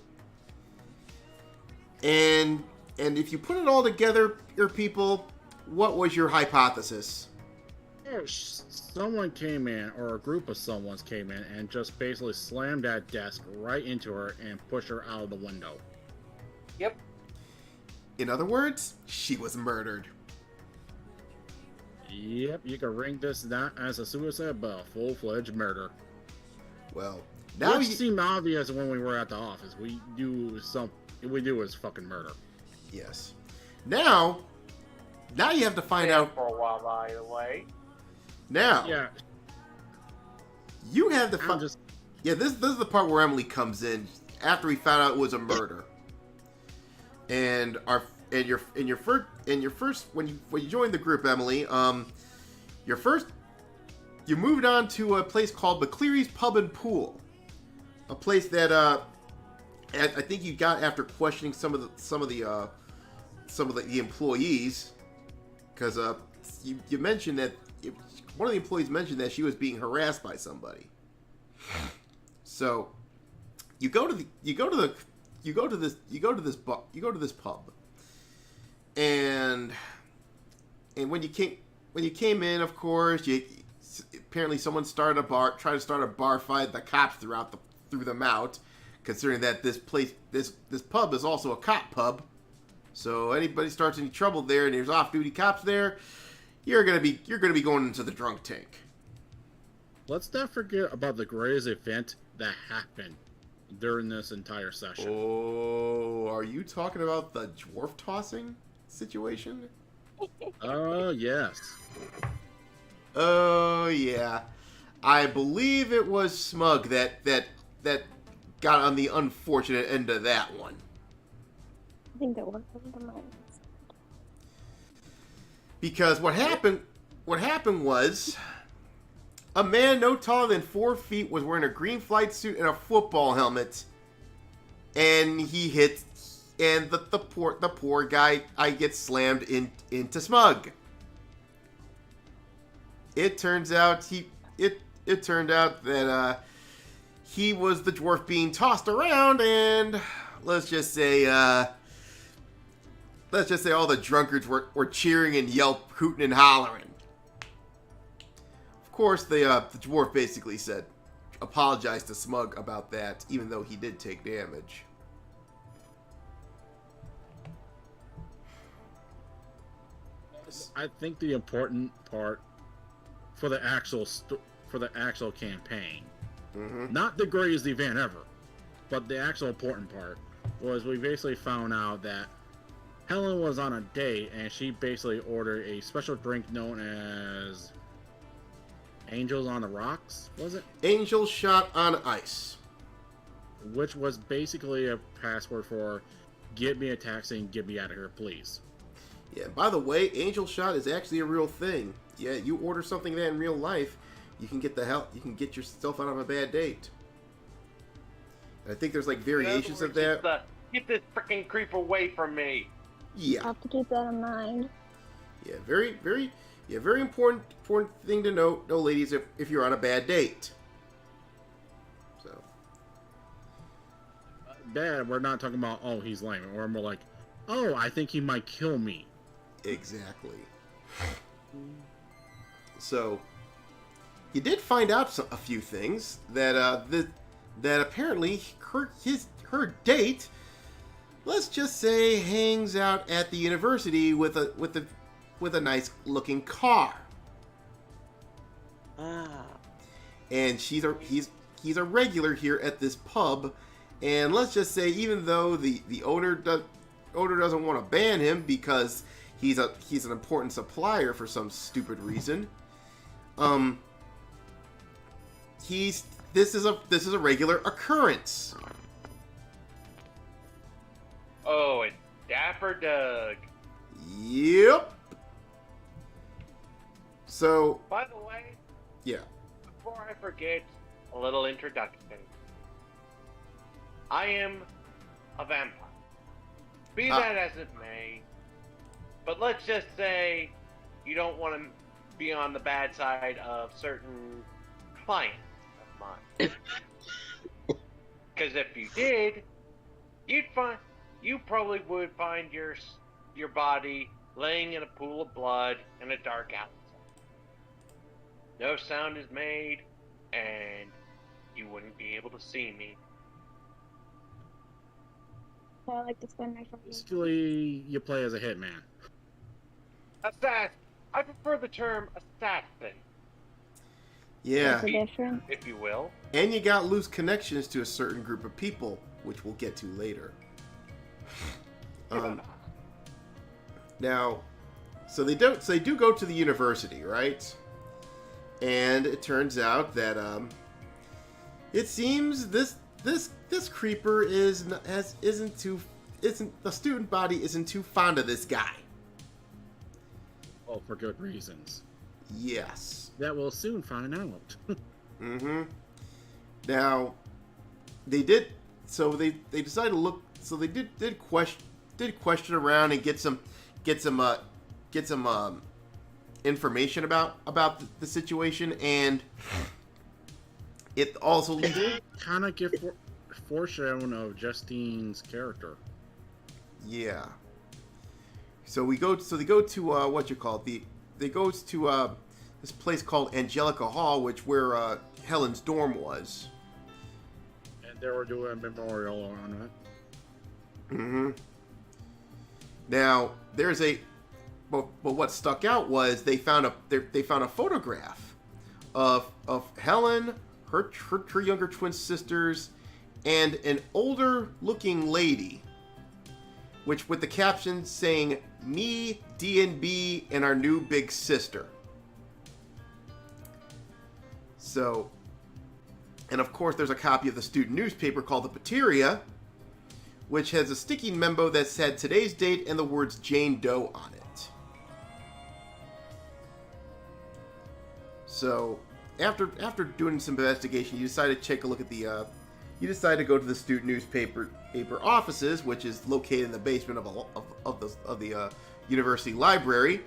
And if you put it all together, your people, what was your hypothesis?
Someone came in, or a group of someone's came in, and just basically slammed that desk right into her and pushed her out of the window.
Yep.
In other words, she was murdered.
Yep, you can ring this not as a suicide, but a full-fledged murder.
Well, now
Which seemed obvious when we were at the office. We knew it was fucking murder.
yes. Now you have to find out.
For a while, by the way.
Now
Yeah,
you have to
I'm
find.
just
Yeah, this is the part where Emily comes in after we found out it was a murder. And your first when you joined the group, Emily, you moved on to a place called McCleary's Pub and Pool, a place that I think you got after questioning some of the employees, because you mentioned that one of the employees mentioned that she was being harassed by somebody. So you go to this pub, and when you came in, of course, apparently someone tried to start a bar fight. The cops threw them out, considering that this pub is also a cop pub. So anybody starts any trouble there, and there's off-duty cops there, you're gonna be going into the drunk tank.
let's not forget about the greatest event that happened during this entire session.
Oh, are you talking about the dwarf tossing situation?
Oh, yes.
Oh, yeah. I believe it was Smug that got on the unfortunate end of that one.
I think that was the mine.
Because what happened was a man no taller than 4 feet was wearing a green flight suit and a football helmet, and the poor guy gets slammed into Smug. It turned out that he was the dwarf being tossed around, and let's just say all the drunkards were cheering and hooting and hollering. Of course, the dwarf basically apologized to Smug about that, even though he did take damage.
I think the important part for the actual campaign, not the greatest event ever, but the actual important part was we basically found out that Helen was on a date and she basically ordered a special drink known as Angels on the Rocks, was it?
Angel Shot on Ice.
Which was basically a password for get me a taxi and get me out of here, please.
Yeah, by the way, Angel Shot is actually a real thing. Yeah, you order something that in real life, you can get yourself out of a bad date. And I think there's like variations of that.
Get this freaking creep away from me.
Yeah.
I'll have to keep that in mind.
Yeah, very important thing to know, ladies, if you're on a bad date. So.
Dad, we're not talking about, oh, he's lame. Or more like, oh, I think he might kill me.
Exactly. So, you did find out a few things that that apparently her date, let's just say, hangs out at the university with a nice looking car.
Ah.
And he's a regular here at this pub, and let's just say, even though the owner doesn't want to ban him because he's an important supplier for some stupid reason, this is a regular occurrence.
Oh, it's Dapper Doug.
Yep. So,
By the way,
yeah.
before I forget, a little introduction. I am a vampire. Be that as it may, but let's just say you don't want to be on the bad side of certain clients of mine. Because if you did, you probably would find your body laying in a pool of blood in a dark alley. No sound is made, and you wouldn't be able to see me.
So I like to spend my Friday.
Basically, you play as a hitman.
Assassin. I prefer the term assassin,
Yeah.
What's the difference?
if you will.
And you got loose connections to a certain group of people, which we'll get to later. Now, so they do go to the university, right? And it turns out that it seems this creeper the student body isn't too fond of this guy.
Oh, for good reasons.
Yes.
That we'll soon find out.
Mm-hmm. Now, they decided to look. So they did question around and get some information about the situation, and it also
Kind of give foreshadowing of Justine's character.
Yeah. So they go to they go to this place called Angelica Hall, where Helen's dorm was.
And they were doing a memorial on it.
Mm-hmm. Now but what stuck out was they found a photograph of Helen, her younger twin sisters, and an older looking lady, which with the caption saying "Me, D&B, and our new big sister." So, and of course there's a copy of the student newspaper called the Pateria, which has a sticky memo that said today's date and the words Jane Doe on it. So after doing some investigation, you decide to take a look at the. You decide to go to the student newspaper offices, which is located in the basement of the university library.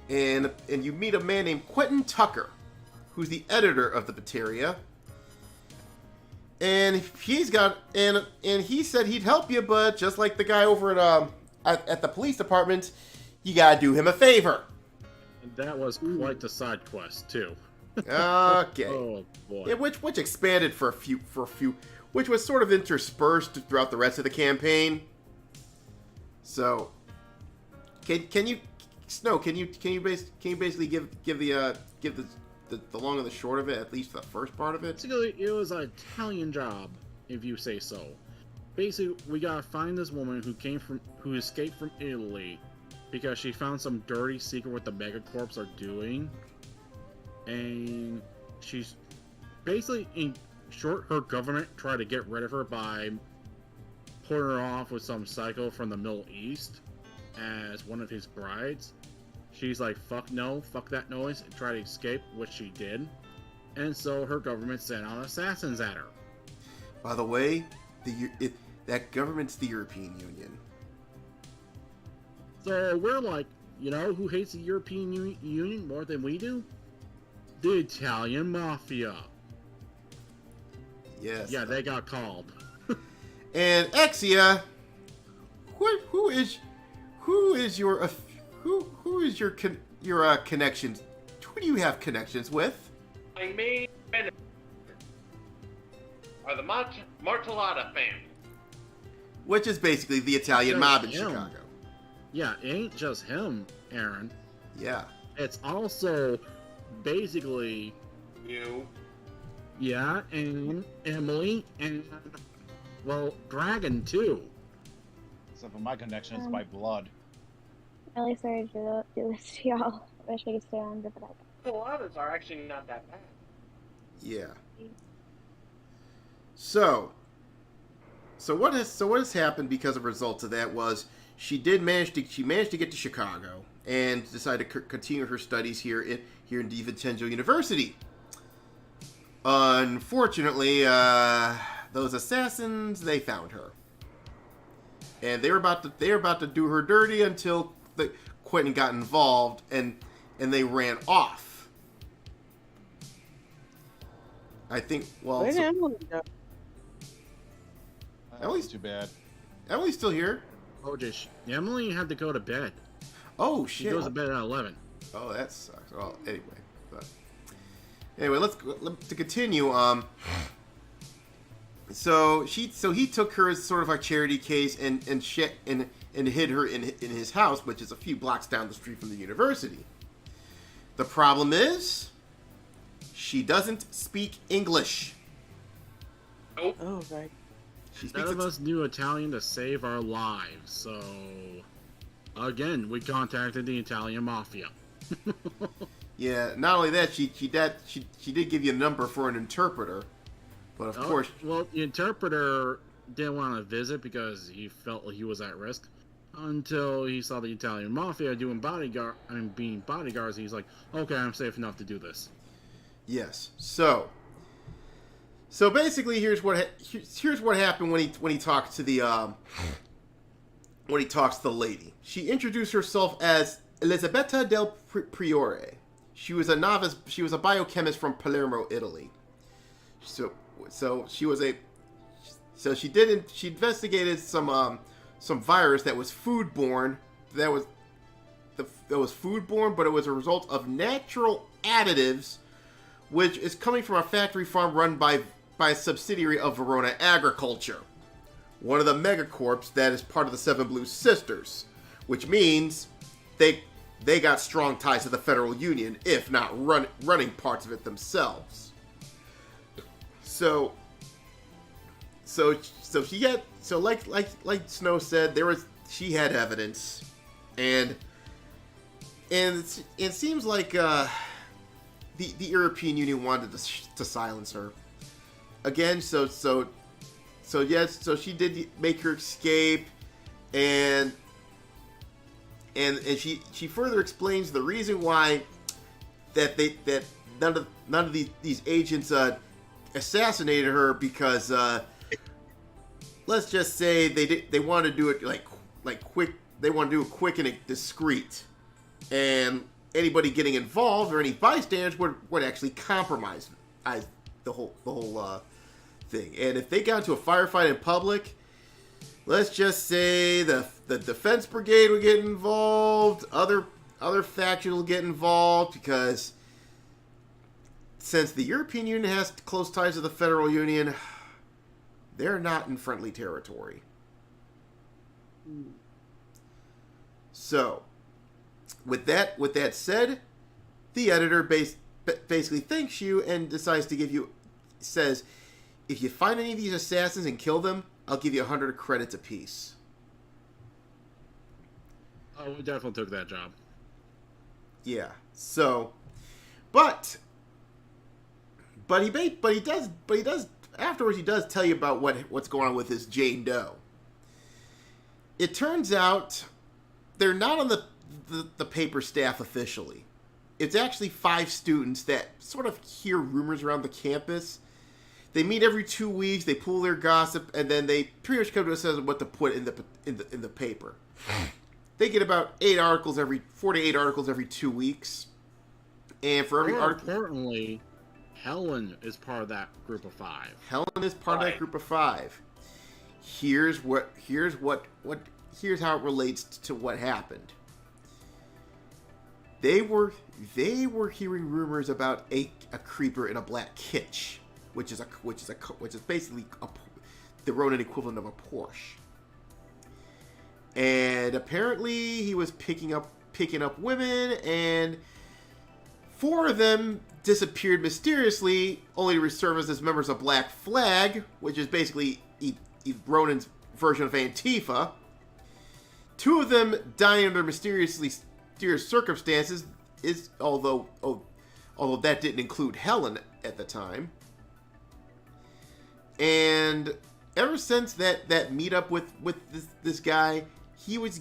And you meet a man named Quentin Tucker, who's the editor of the Materia. And he's got and he said he'd help you, but just like the guy over at the police department, you gotta do him a favor.
And that was quite the side quest too.
Okay.
Oh boy.
Yeah, which expanded for a few, which was sort of interspersed throughout the rest of the campaign. So, can you basically give the long and the short of it, at least the first part of it?
Basically, it was an Italian job, if you say so. Basically, we gotta find this woman who escaped from Italy because she found some dirty secret what the megacorps are doing, and she's basically, in short, her government tried to get rid of her by putting her off with some psycho from the Middle East as one of his brides. She's like, fuck no, fuck that noise, and tried to escape, which she did. And so her government sent out assassins at her.
By the way, that government's the European Union.
So we're like, you know who hates the European Union more than we do? The Italian Mafia.
Yes.
Yeah, they got called.
And Exia, who is your connections? Who do you have connections with?
My main benefit are the Martellata family.
Which is basically the Italian mob in
him.
Chicago.
Yeah, it ain't just him, Aaron.
Yeah.
It's also basically
You.
yeah, and Emily, and well, Dragon too.
Except for my connections by blood.
Really sorry to do this to y'all. I wish I could stay on, but I
Martellatas are actually not that bad.
Yeah. So what has happened because of results of that was she managed to get to Chicago and decided to continue her studies here in DiVincenzo University. Unfortunately, those assassins, they found her, and they were about to do her dirty until Quentin got involved, and they ran off. I think. Well,
Where'd Emily go?
Emily's
Too bad.
Emily's still here.
Oh, Emily had to go to bed.
Oh
She
shit!
goes to bed at 11.
Oh, that sucks. Well, anyway, let's to continue. So he took her as sort of a charity case and hid her in his house, which is a few blocks down the street from the university. The problem is, she doesn't speak English.
Nope.
Oh, right.
She speaks
None of us knew Italian to save our lives, so again, we contacted the Italian Mafia.
Yeah. Not only that, she did give you a number for an interpreter, but of course.
Well, the interpreter didn't want to visit because he felt like he was at risk until he saw the Italian Mafia being bodyguards. He's like, okay, I'm safe enough to do this.
Yes. So basically, here's what happened when he talks to the lady. She introduced herself as Elisabetta del Priore. She was a novice. She was a biochemist from Palermo, Italy. So she investigated some virus that was foodborne. That was foodborne, but it was a result of natural additives, which is coming from a factory farm run by a subsidiary of Verona Agriculture, one of the megacorps that is part of the Seven Blue Sisters, which means they got strong ties to the Federal Union, if not running parts of it themselves. So like Snow said, she had evidence, and it seems like the European Union wanted to silence her again. So she did make her escape, and she further explains the reason why that none of these agents assassinated her because let's just say they want to do it like quick. They want to do it quick and discreet, and anybody getting involved or any bystanders would actually compromise the whole thing. And if they got into a firefight in public, let's just say the defense brigade would get involved, other factions will get involved, because since the European Union has close ties to the Federal Union, they're not in friendly territory. So, with that said, the editor basically thanks you and decides to says, if you find any of these assassins and kill them, I'll give you 100 credits apiece.
Oh, we definitely took that job.
Yeah. So, but he does afterwards. He does tell you about what's going on with this Jane Doe. It turns out they're not on the paper staff officially. It's actually 5 students that sort of hear rumors around the campus. They meet every 2 weeks. They pool their gossip, and then they pretty much come to a sense of what to put in the paper. They get about 4 to 8 articles every 2 weeks, and for every article.
Importantly, Helen is part of that group of 5.
Helen is part of that group of 5. Here's how it relates to what happened. They were hearing rumors about a creeper in a black kitsch, which is basically the Ronin equivalent of a Porsche. And apparently he was picking up women, and 4 of them disappeared mysteriously, only to serve as members of Black Flag, which is basically Ronin's version of Antifa. 2 of them dying under mysteriously circumstances, although that didn't include Helen at the time. And ever since that meetup with this guy, she was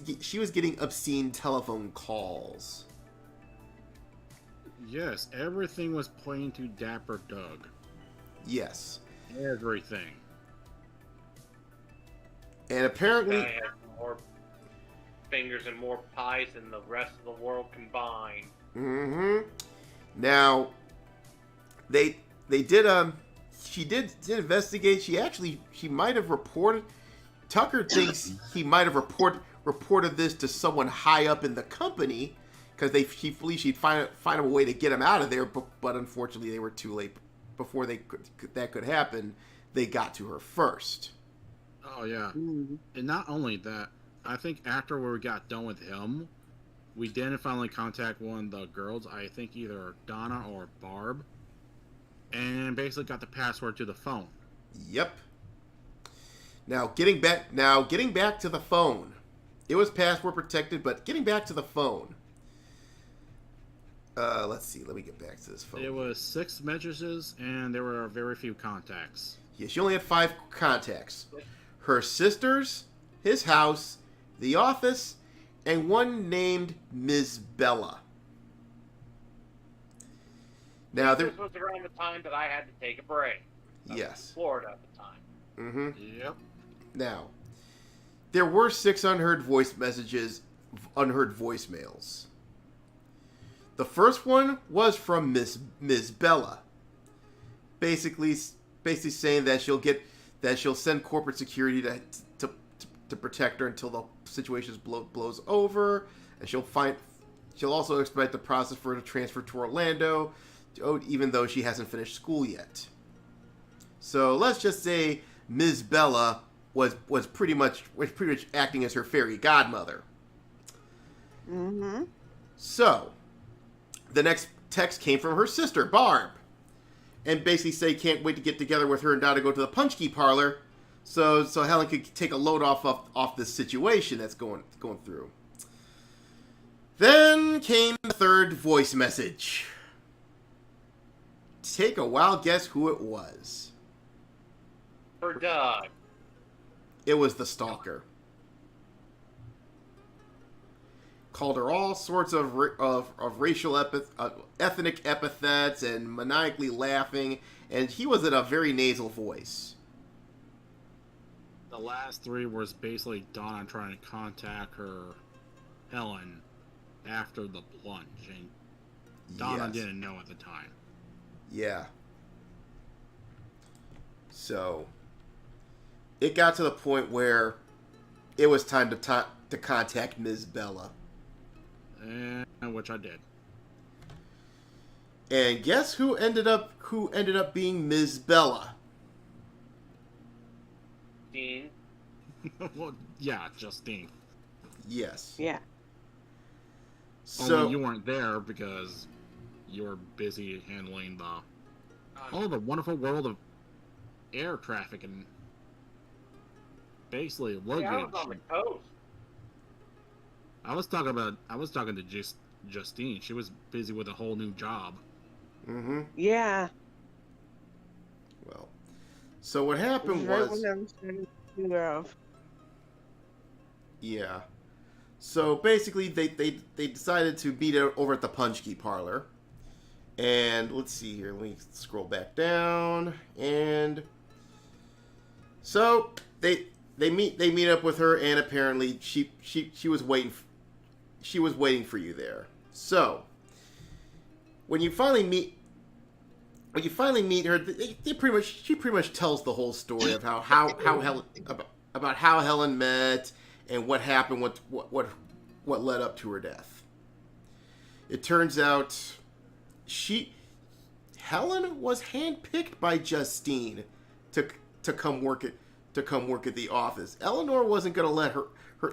getting obscene telephone calls.
Yes, everything was pointing to Dapper Doug.
Yes.
Everything.
And apparently,
Guy has more fingers and more pies than the rest of the world combined.
Mm-hmm. Now, they did she did investigate. She might have reported. Tucker thinks he might have reported this to someone high up in the company, because she believes she'd find a way to get him out of there. But unfortunately, they were too late. Before that could happen, they got to her first.
Oh yeah, and not only that, I think after we got done with him, we did finally contact one of the girls. I think either Donna or Barb, and basically got the password to the phone.
Yep. Now getting back to the phone. It was password protected, but getting back to the phone. Let's see. Let me get back to this phone.
It was 6 messages, and there were very few contacts.
Yeah, she only had 5 contacts. Her sisters, his house, the office, and one named Ms. Bella. Now
This was around the time that I had to take a break. I was in
Yes.
Florida at the time.
Mm-hmm.
Yep.
Now, there were 6 unheard voicemails. The first one was from Ms. Bella, basically saying that she'll send corporate security to protect her until the situation blows over, and she'll also expedite the process for her to transfer to Orlando, even though she hasn't finished school yet. So let's just say Ms. Bella was pretty much acting as her fairy godmother.
Mm-hmm.
So, the next text came from her sister, Barb, and basically say can't wait to get together with her and Donna to go to the punch key parlor, so Helen could take a load off this situation that's going through. Then came the third voice message. Take a wild guess who it was.
For Doug.
It was the stalker. called her all sorts of racial ethnic epithets and maniacally laughing, and he was in a very nasal voice.
The last three was basically Donna trying to contact her, Helen, after the plunge, and Donna
Yes.
didn't know at the time.
Yeah. So, it got to the point where it was time to contact Ms. Bella.
And which I did.
And guess who ended up being Ms. Bella?
Dean.
Well, yeah, Justine.
Yes.
Yeah.
So
Only you weren't there because you were busy handling the wonderful world of air traffic and basically luggage.
Yeah, I was on the coast.
I was talking to Justine. She was busy with a whole new job.
Mm-hmm.
Yeah.
Well, so what happened
Right
was,
when I was starting to figure out.
yeah. So basically, they decided to meet over at the Punch Key Parlor, and let's see here. Let me scroll back down, and so they meet up with her, and apparently she was waiting for you there. So when you finally meet her, she pretty much tells the whole story of how Helen about how Helen met and what happened, what led up to her death. It turns out Helen was handpicked by Justine to come work at the office. Eleanor wasn't going to let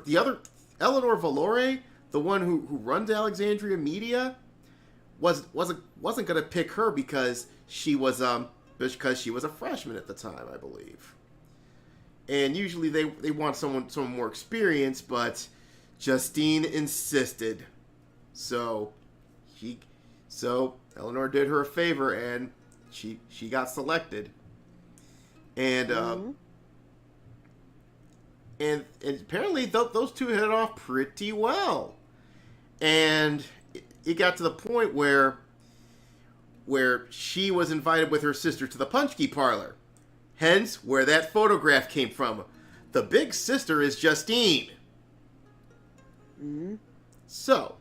the other Eleanor Valore, the one who runs Alexandria Media, wasn't going to pick her because she was a freshman at the time, I believe. And usually they want someone more experienced, but Justine insisted. So Eleanor did her a favor and she got selected. And and apparently those two hit it off pretty well. And it got to the point where she was invited with her sister to the Punch Key Parlor. Hence, where that photograph came from. The big sister is Justine.
Mm-hmm.
So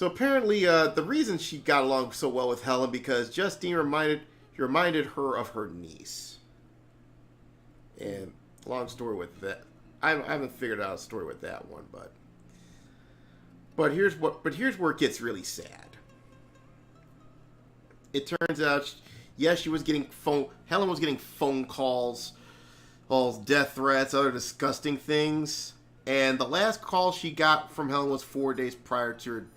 apparently, the reason she got along so well with Helen because Justine reminded her of her niece. And long story with that. I haven't figured out a story with that one, but here's where it gets really sad. It turns out, yes, Helen was getting phone calls, all death threats, other disgusting things, and the last call she got from Helen was 4 days prior to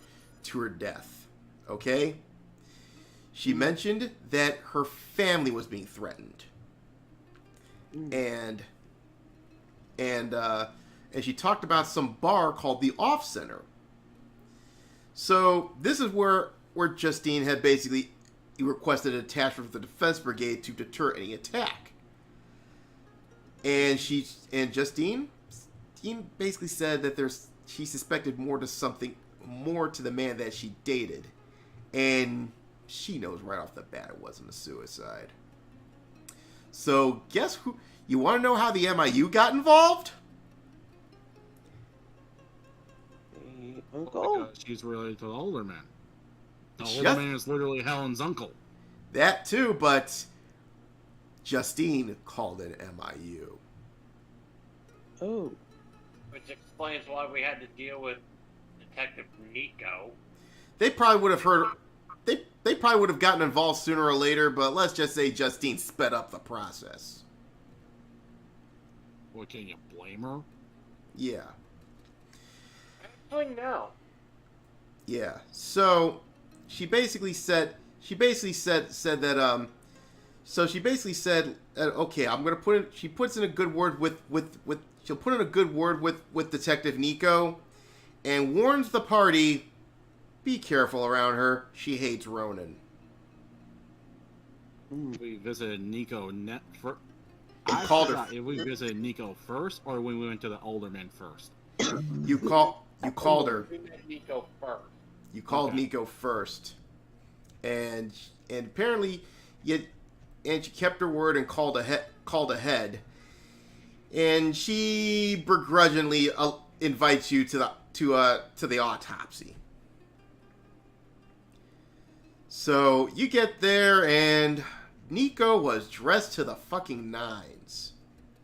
her death. Okay? She mentioned that her family was being threatened. And she talked about some bar called the Off Center. So this is where Justine had basically requested an attachment from the Defense Brigade to deter any attack. And Justine basically said that she suspected more to the man that she dated, and she knows right off the bat it wasn't a suicide. So guess who? You want to know how the MIU got involved?
Uncle?
Because she's related to the older man. The older man is literally Helen's uncle.
That too, but Justine called it MIU.
Oh.
Which explains why we had to deal with Detective Nico.
They probably would have heard. They probably would have gotten involved sooner or later, but let's just say Justine sped up the process.
Well, can you blame her?
Yeah.
Actually, no.
Yeah. So she basically said that so she basically said okay, I'm gonna put in. She puts in a good word she'll put in a good word with Detective Nico, and warns the party, be careful around her. She hates Ronan.
We visited Nico
Called her.
If we visited Nico first, or when we went to the older man first.
You You called her.
We met Nico first.
You called
Okay.
Nico first, and apparently, she kept her word and called ahead, and she begrudgingly invites you to the autopsy. So you get there, and Nico was dressed to the fucking nines.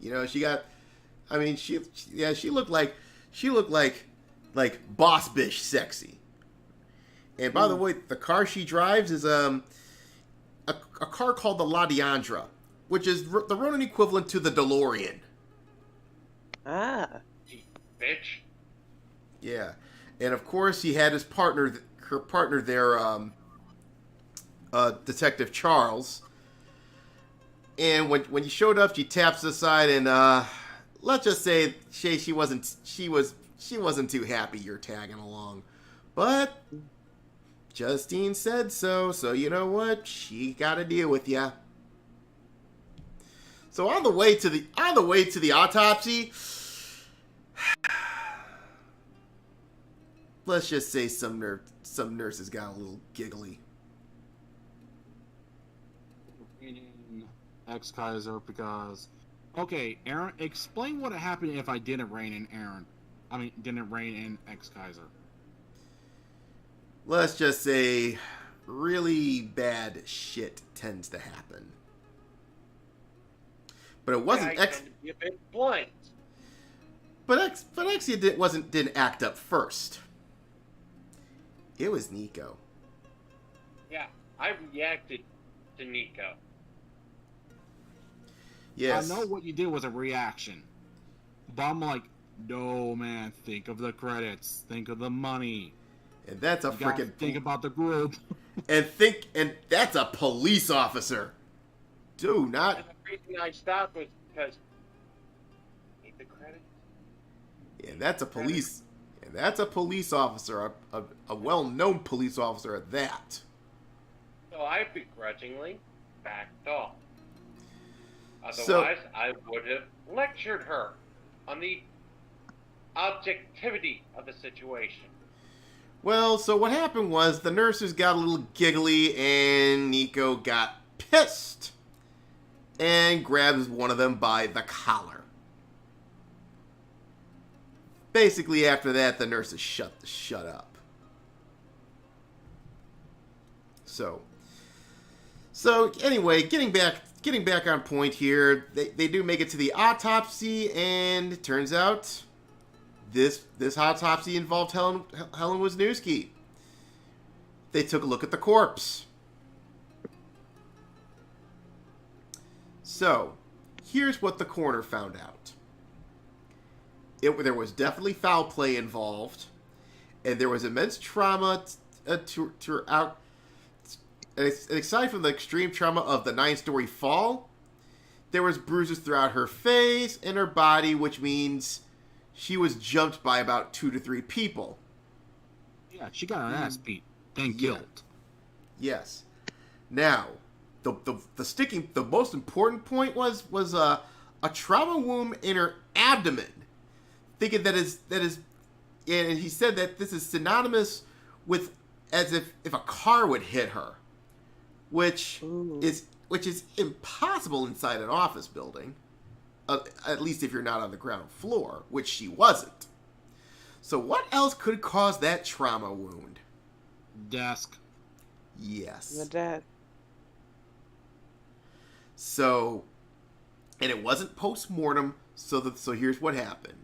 You know, she looked like boss bitch sexy. And by the way, the car she drives is a car called the La Diandra, which is the Ronin equivalent to the DeLorean.
Ah.
Bitch.
Yeah, and of course he had her partner there, Detective Charles. And when you showed up, she taps aside, and let's just say she wasn't too happy you're tagging along, but Justine said so you know what? She got to deal with ya. So on the way to the autopsy, let's just say some nurses got a little giggly.
Ex-Kaiser because... Okay, Aaron, explain what happened if I didn't rein in Aaron. I mean, didn't rein in Ex-Kaiser.
Let's just say really bad shit tends to happen. But it wasn't
I tend to be a bit blunt.
But Exia didn't act up first. It was Nico.
Yeah, I reacted to Nico.
Yes.
I know what you did was a reaction. But I'm like, no, man, think of the credits. Think of the money.
And that's a
You gotta
freaking
think about the group.
and that's a police officer. Do not.
And the reason I stopped was because need the credit.
And that's a police officer, a well-known police officer at that.
So I begrudgingly backed off.
So-
Otherwise, I would have lectured her on the objectivity of the situation.
Well, so what happened was the nurses got a little giggly and Nico got pissed and grabs one of them by the collar. Basically, after that, the nurses shut up. So anyway, getting back on point here, they do make it to the autopsy, and it turns out this autopsy involved Helen Wisniewski. They took a look at the corpse. So, here's what the coroner found out. There was definitely foul play involved, and there was immense trauma throughout. And aside from the extreme trauma of the 9-story fall, there was bruises throughout her face and her body, which means she was jumped by about 2 to 3 people.
Yeah, she got her ass beat. Then guilt.
Yes. Now, the most important point was a trauma wound in her abdomen. Thinking that is, and he said that this is synonymous with as if a car would hit her, which is impossible inside an office building, at least if you're not on the ground floor, which she wasn't. So what else could cause that trauma wound?
Desk.
Yes.
The death.
So, and it wasn't post-mortem, so here's what happened.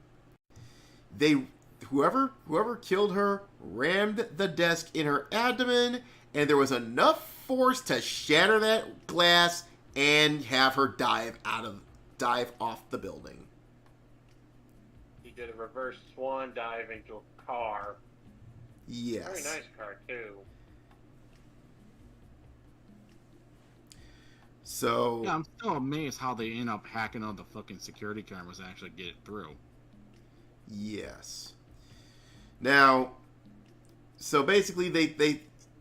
Whoever killed her rammed the desk in her abdomen, and there was enough force to shatter that glass and have her dive off the building.
He did a reverse swan dive into a car.
Yes.
Very nice car, too.
So
Yeah, I'm still amazed how they end up hacking on the fucking security cameras and actually get it through.
yes. Now, so basically they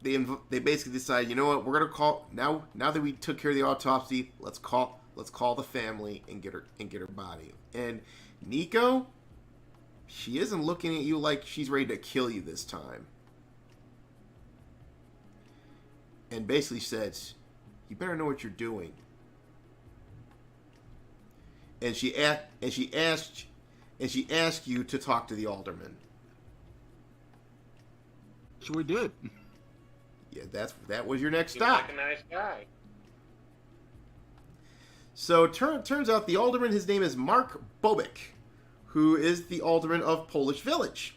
basically decided, you know what, we're gonna call now that we took care of the autopsy, let's call the family and get her body. And Nico, she isn't looking at you like she's ready to kill you this time. And basically says, "You better know what you're doing." And she asked you to talk to the alderman.
Which we did.
Yeah, that was your next
Seems
stop.
like a nice guy.
So turns out the alderman, his name is Mark Bobek, who is the alderman of Polish Village.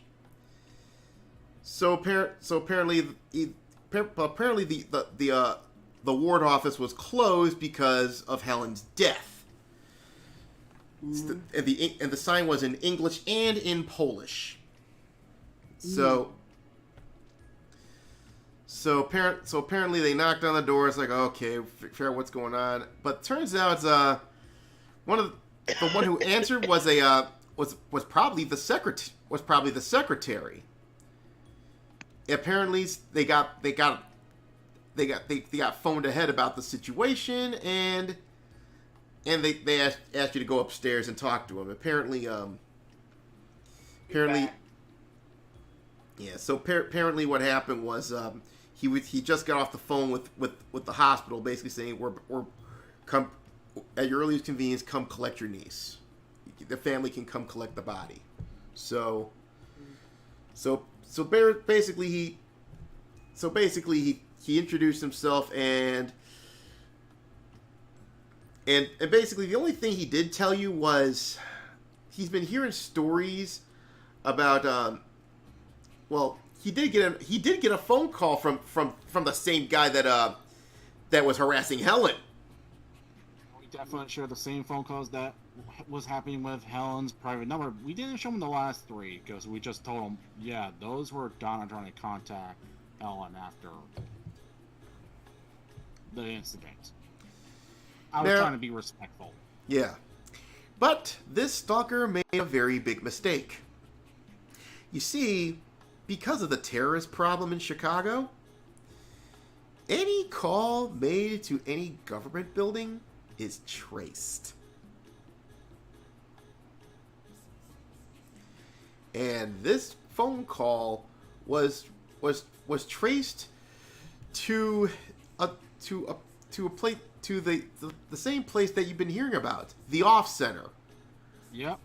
So apparently the ward office was closed because of Helen's death. And the sign was in English and in Polish. So apparently they knocked on the door. It's like, okay, figure out what's going on. But turns out the one who answered was probably the secretary. Apparently they got phoned ahead about the situation, and they asked you to go upstairs and talk to him. Apparently, yeah. So apparently, what happened was he just got off the phone with the hospital, basically saying, "We're come at your earliest convenience. Come collect your niece. The family can come collect the body." So basically he introduced himself and basically the only thing he did tell you was he's been hearing stories about he did get a phone call from the same guy that was harassing Helen.
We definitely shared the same phone calls that was happening with Helen's private number. We didn't show him the last three because we just told him, yeah, those were Donna trying to contact Helen after the incident. I was trying to be respectful.
Yeah. But this stalker made a very big mistake. You see, because of the terrorist problem in Chicago, any call made to any government building is traced. And this phone call was traced to the same place that you've been hearing about, the Off Center.
Yep.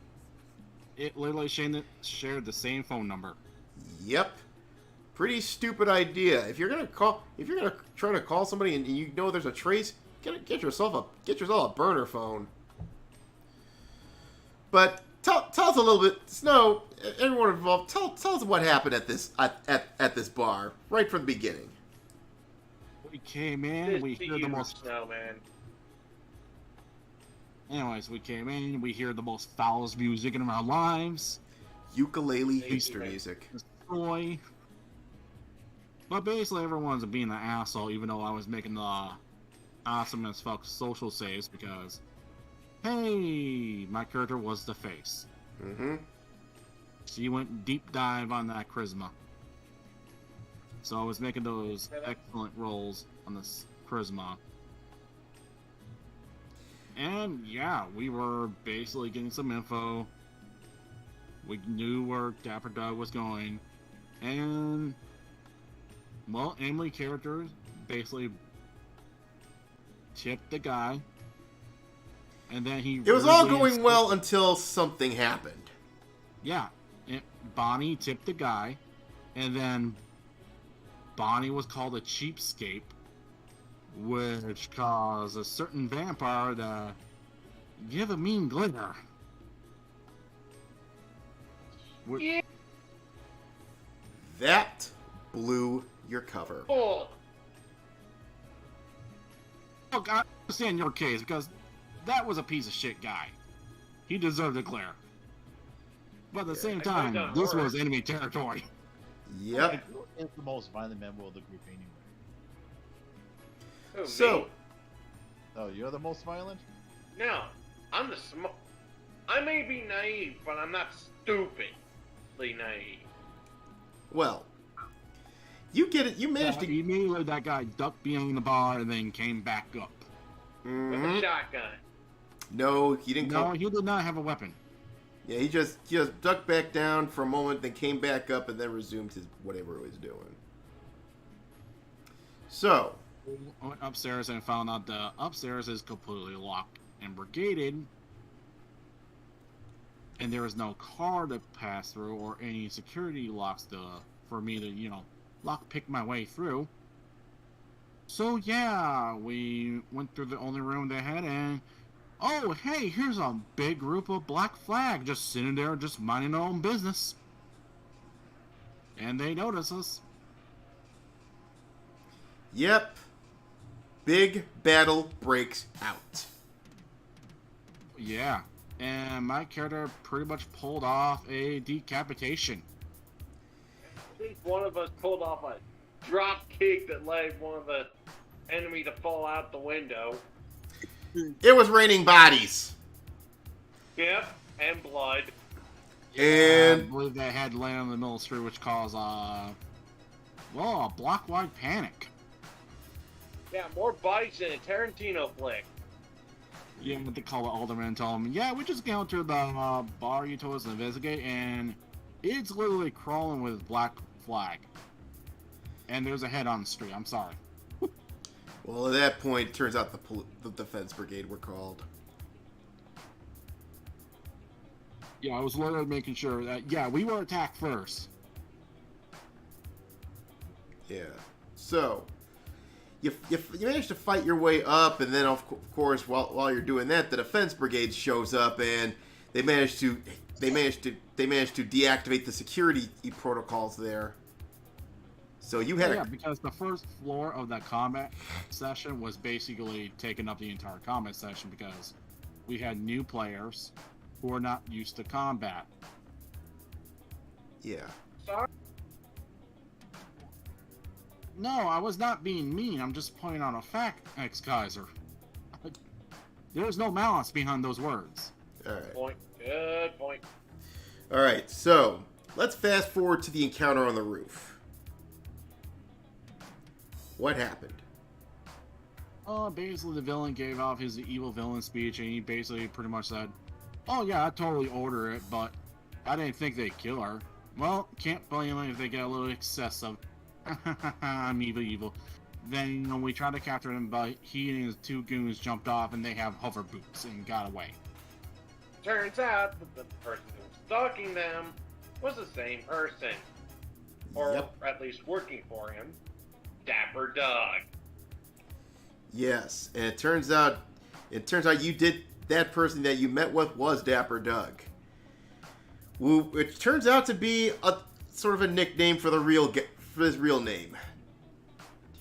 It literally shared the same phone number.
Yep. Pretty stupid idea. If you're gonna try to call somebody and you know there's a trace, get yourself a burner phone. But tell us a little bit, Snow, everyone involved. Tell us what happened at this bar right from the beginning.
We came in, we hear the most.
Snow, man.
Anyways, we came in, we hear the most foulest music in our lives.
Ukulele Easter music.
Destroy. But basically, everyone's being an asshole, even though I was making the awesome as fuck social saves because, hey, my character was the face.
Mm-hmm.
She went deep dive on that charisma. So I was making those excellent rolls on this charisma. And yeah, we were basically getting some info. We knew where Dapper Dog was going. And, well, Emily character basically tipped the guy. And then he...
It was all going well until something happened.
Yeah. Bonnie tipped the guy. And then Bonnie was called a cheapskate, which caused a certain vampire to give a mean glare.
Yeah.
That blew your cover.
Oh.
Look, I understand your case because that was a piece of shit guy. He deserved a glare. But at the same time, this was enemy territory.
Yep.
It's the most violent member of the group anyway.
Who,
So,
me?
Oh, you're the most violent?
No, I'm the I may be naive, but I'm not stupidly naive.
well, you get it. You managed to.
Immediately, that guy ducked behind the bar and then came back up.
With
Mhm.
a shotgun.
No, he didn't
No,
come.
he did not have a weapon.
Yeah, he just ducked back down for a moment, then came back up, and then resumed his whatever he was doing. So,
I went upstairs and found out the upstairs is completely locked and brigaded, and there is no car to pass through or any security locks for me to, lock pick my way through. So yeah, we went through the only room they had, and oh hey, here's a big group of Black Flag just sitting there, just minding their own business, and they notice us.
yep, big battle breaks out.
Yeah, and my character pretty much pulled off a decapitation.
I think one of us pulled off a drop kick that led one of the enemy to fall out the window.
It was raining bodies.
Yep, and blood.
And
I believe they had landed in the middle of the street, which caused a block-wide panic.
Yeah, more bodies than a Tarantino flick.
Yeah, but they call the alderman and tell him, yeah, we just got to the bar you told us to investigate, and it's literally crawling with Black Flag. And there's a head on the street. I'm sorry.
well, at that point, it turns out the defense brigade were called.
Yeah, I was literally making sure that, yeah, we were attacked first.
Yeah. So, you manage to fight your way up, and then of course, while you're doing that, the defense brigade shows up, and they manage to deactivate the security protocols there. So you had
Yeah, because the first floor of that combat session was basically taking up the entire combat session because we had new players who are not used to combat.
yeah.
Sorry.
No, I was not being mean. I'm just pointing out a fact, ex-Kaiser. There's no malice behind those words.
All right.
Point. Good point.
All right. So let's fast forward to the encounter on the roof. What happened?
Basically the villain gave off his evil villain speech, and he basically pretty much said, oh yeah, I totally order it, but I didn't think they'd kill her. Well, can't blame them if they get a little excessive. I'm evil. Then we tried to capture him, but he and his two goons jumped off, and they have hover boots and got away.
Turns out that the person who was stalking them was the same person. Or
Yep.
at least working for him. Dapper Doug.
Yes, and it turns out that person that you met with was Dapper Doug. Which turns out to be a sort of a nickname for his real name.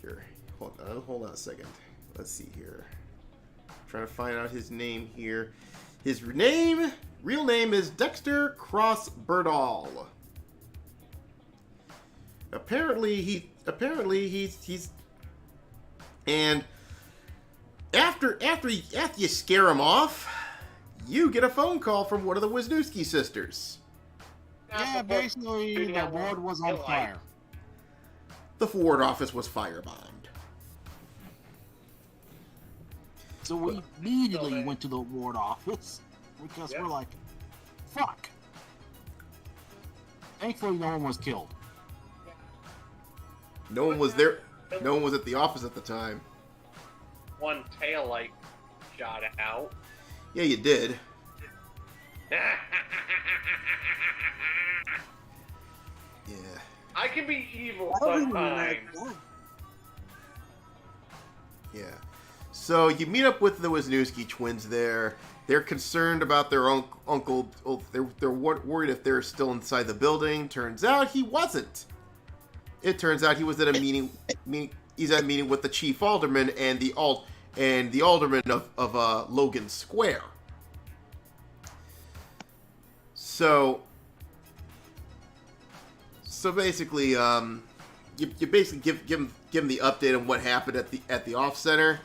Here, hold on a second. Let's see here. Trying to find out his name here. His real name is Dexter Cross Birdall. Apparently he's and after you scare him off, you get a phone call from one of the Wisniewski sisters.
Yeah, basically the ward was on fire.
The ward office was firebombed.
So we immediately went to the ward office because we're like, fuck. Thankfully no one was killed.
No one was there. No one was at the office at the time.
One taillight shot out.
Yeah, you did. Yeah.
I can be evil
That wouldn't be
sometimes.
like
Yeah. So you meet up with the Wisniewski twins there. They're concerned about their uncle. They're worried if they're still inside the building. Turns out he wasn't. It turns out he was at a meeting. He's at a meeting with the chief alderman and the alderman of Logan Square. So basically, you basically give him the update on what happened at the off center.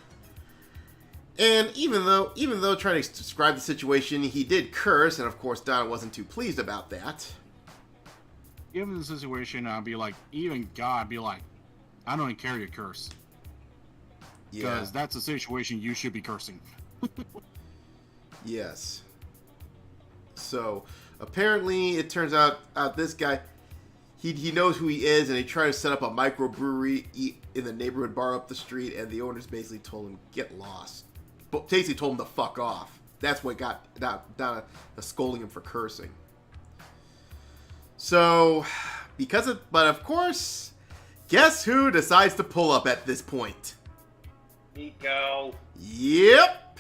And even though trying to describe the situation, he did curse, and of course Donna wasn't too pleased about that.
Given the situation, I'd be like, even God be like, I don't even care you curse.
Yeah.
Because that's a situation you should be cursing.
Yes. So, Apparently, it turns out this guy, he knows who he is, and he tried to set up a microbrewery in the neighborhood bar up the street, and the owners basically told him, get lost. But basically told him to fuck off. That's what got down scolding him for cursing. So, but of course, guess who decides to pull up at this point?
Nico.
Yep.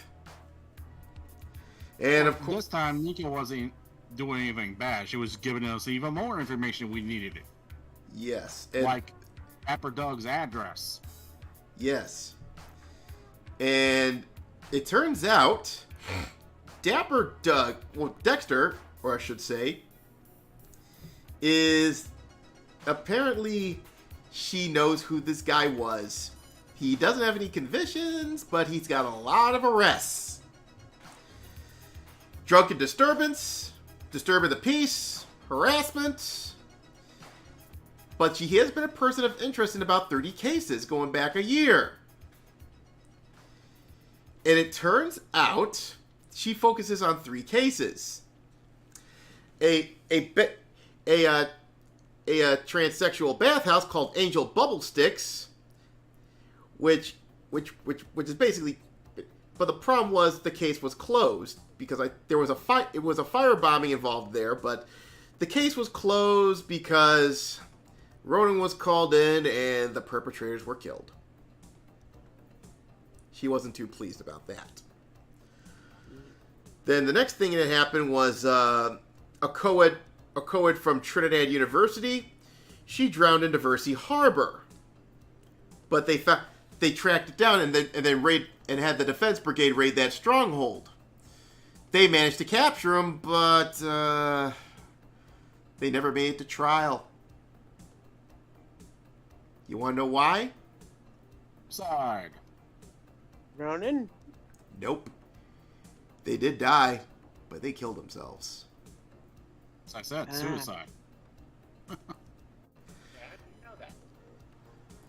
And of course,
this time Nico wasn't doing anything bad. She was giving us even more information we needed.
Yes.
Like Dapper Doug's address.
Yes. And it turns out Dapper Doug, well, Dexter, or I should say, is apparently she knows who this guy was. He doesn't have any convictions, but he's got a lot of arrests. Drunken disturbance, disturbing the peace, harassment. But he has been a person of interest in about 30 cases going back a year. And it turns out she focuses on 3 cases. A transsexual bathhouse called Angel Bubble Sticks, which is basically, but the problem was the case was closed because there was it was a firebombing involved there, but the case was closed because Ronan was called in and the perpetrators were killed. She wasn't too pleased about that. Then the next thing that happened was a co-ed from Trinidad University. She drowned in Diversey Harbor, but they tracked it down and then had the defense brigade raid that stronghold. They managed to capture him, but they never made it to trial. You want to know why?
Side.
Ronan?
Nope. They did die, but they killed themselves.
As I said, suicide.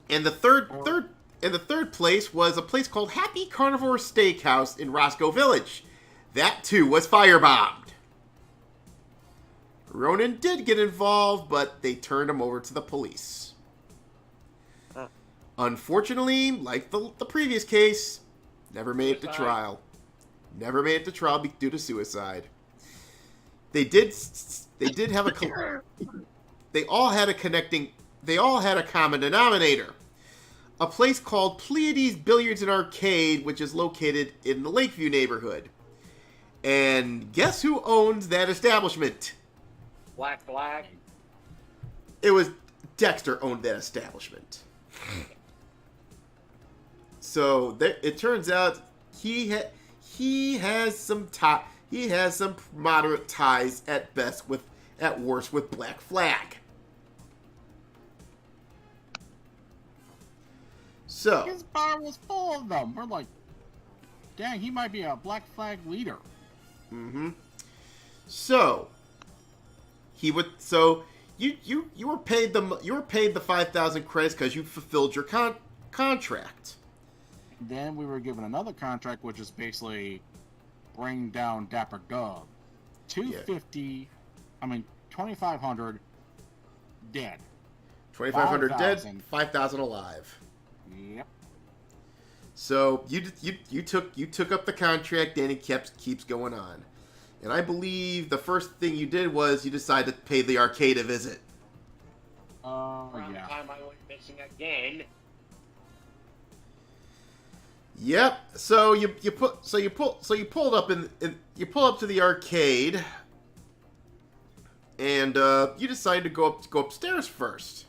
And the third place was a place called Happy Carnivore Steakhouse in Roscoe Village. That too was firebombed. Ronan did get involved, but they turned him over to the police. Unfortunately, like the previous case, never made it to trial. Never made it to trial due to suicide. They have a they all had a common denominator. A place called Pleiades Billiards and Arcade, which is located in the Lakeview neighborhood. And guess who owns that establishment?
Black.
It was Dexter owned that establishment. So it turns out he has some moderate ties at worst with Black Flag. So
His bar was full of them. We're like, dang, he might be a Black Flag leader.
Mm-hmm. So you were paid the 5,000 credits because you fulfilled your contract.
Then we were given another contract, which is basically bring down Dapper Doug. 250, I mean 2,500 dead.
2,500 dead,
5,000.
5,000 alive.
Yep.
So you took up the contract, and it keeps going on. And I believe the first thing you did was you decided to pay the arcade a visit.
Around
Yeah.
the time I went missing again.
Yep. So you pulled up to the arcade, and you decided to go upstairs first.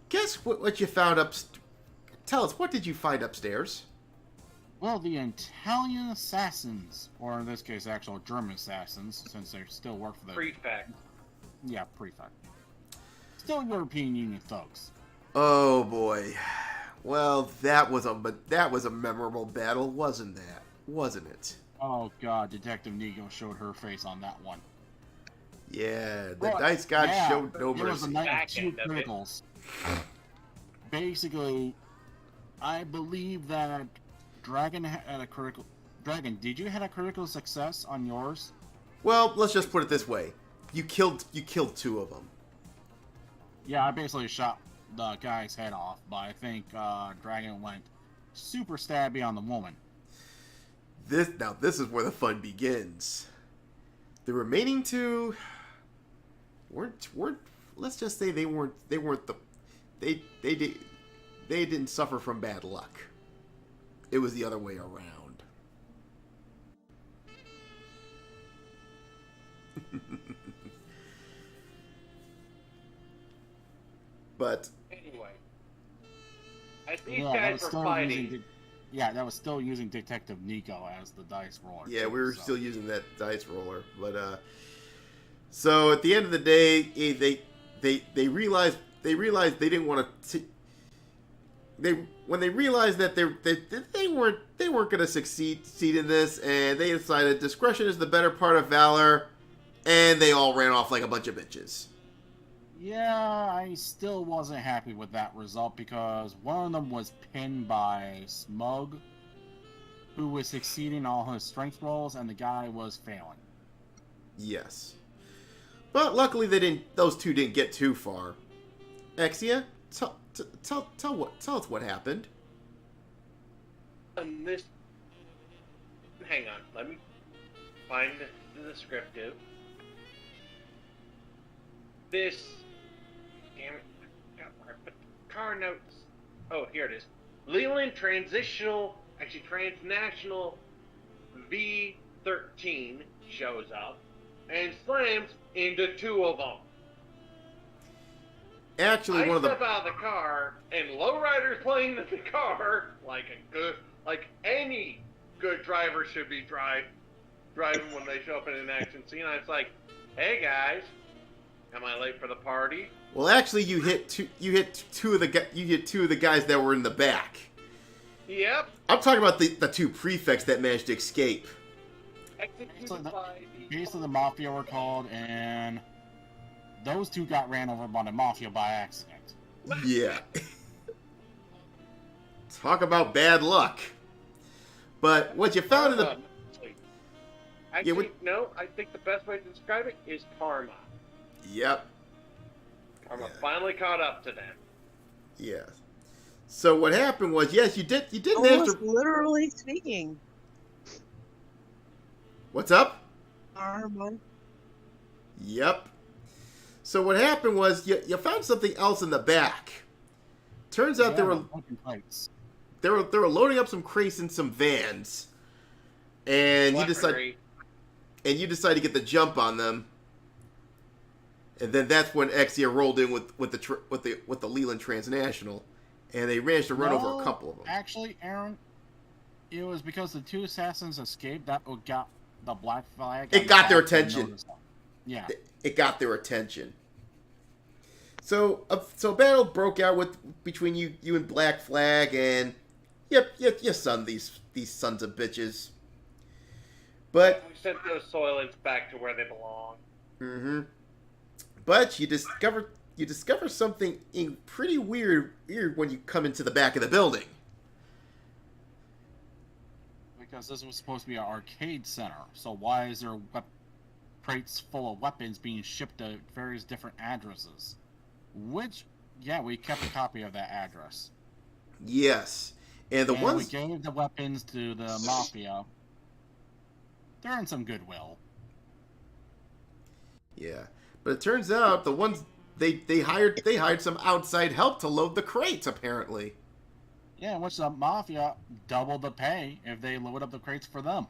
Guess what you found up? Tell us, what did you find upstairs?
Well, the Italian assassins, or in this case, actual German assassins, since they still work for the
Prefect.
Yeah, prefect. Still European Union thugs.
Oh boy. Well, that was a memorable battle, wasn't it?
Oh god, Detective Nico showed her face on that one.
Yeah, the
Well,
dice god
yeah,
showed no
It was a
mercy.
night of
Back
two
end of it.
criticals. Basically, I believe that Dragon had a critical. Dragon, did you have a critical success on yours?
Well, let's just put it this way: you killed 2 of them.
Yeah, I basically shot the guy's head off, but I think Dragon went super stabby on the woman.
This is where the fun begins. The remaining 2 weren't. Let's just say they didn't suffer from bad luck. It was the other way around. But
Anyway, as these guys were fighting,
that was still using Detective Nico as the dice roller.
yeah,
too,
we were
so.
still using that dice roller. But so at the end of the day, they realized they didn't want to. When they realized that they weren't going to succeed in this, and they decided discretion is the better part of valor, and they all ran off like a bunch of bitches.
Yeah, I still wasn't happy with that result because one of them was pinned by Smug, who was succeeding all his strength rolls, and the guy was failing.
Yes, but luckily those 2 didn't get too far. Exia, tell us what happened.
on this. Hang on, let me find the descriptive. This. Damn it. I got where I put the car notes. Oh, here it is. Leland Transnational V13 shows up and slams into 2 of them.
Actually, one of the
step out of the car, and Lowrider's playing in the car like any good driver should be driving when they show up in an action scene. And it's like, hey guys, am I late for the party?
Well, actually, you hit two of the guys that were in the back.
Yep.
I'm talking about the 2 prefects that managed to escape.
Executed by
Basically, the Mafia were called, and those 2 got ran over by the Mafia by accident.
Yeah. Talk about bad luck. But what you found in the...
Actually, no, I think the best way to describe it is karma.
Yep.
Karma finally caught up to them.
Yes. So what happened was, yes, you did manage
Almost
to...
literally speaking.
What's up?
Karma.
Yep. So what happened was, you found something else in the back. Turns out they were loading up some crates in some vans, and you decide to get the jump on them. And then that's when Exia rolled in with the Leland Transnational, and they managed to run over a couple of them.
Actually, Aaron, it was because the 2 assassins escaped that got the black flag.
It got their attention.
Yeah,
it got their attention. So a battle broke out between you and Black Flag, and you son these sons of bitches. But
we sent those Soylents back to where they belong.
Mm-hmm. But you discover something pretty weird when you come into the back of the building.
because this was supposed to be an arcade center. So why is there crates full of weapons being shipped to various different addresses? Which, yeah, we kept a copy of that address.
Yes. And
we gave the weapons to the Mafia. They're in some goodwill.
Yeah. But it turns out the ones they hired some outside help to load the crates, apparently.
Yeah, which the Mafia doubled the pay if they load up the crates for them.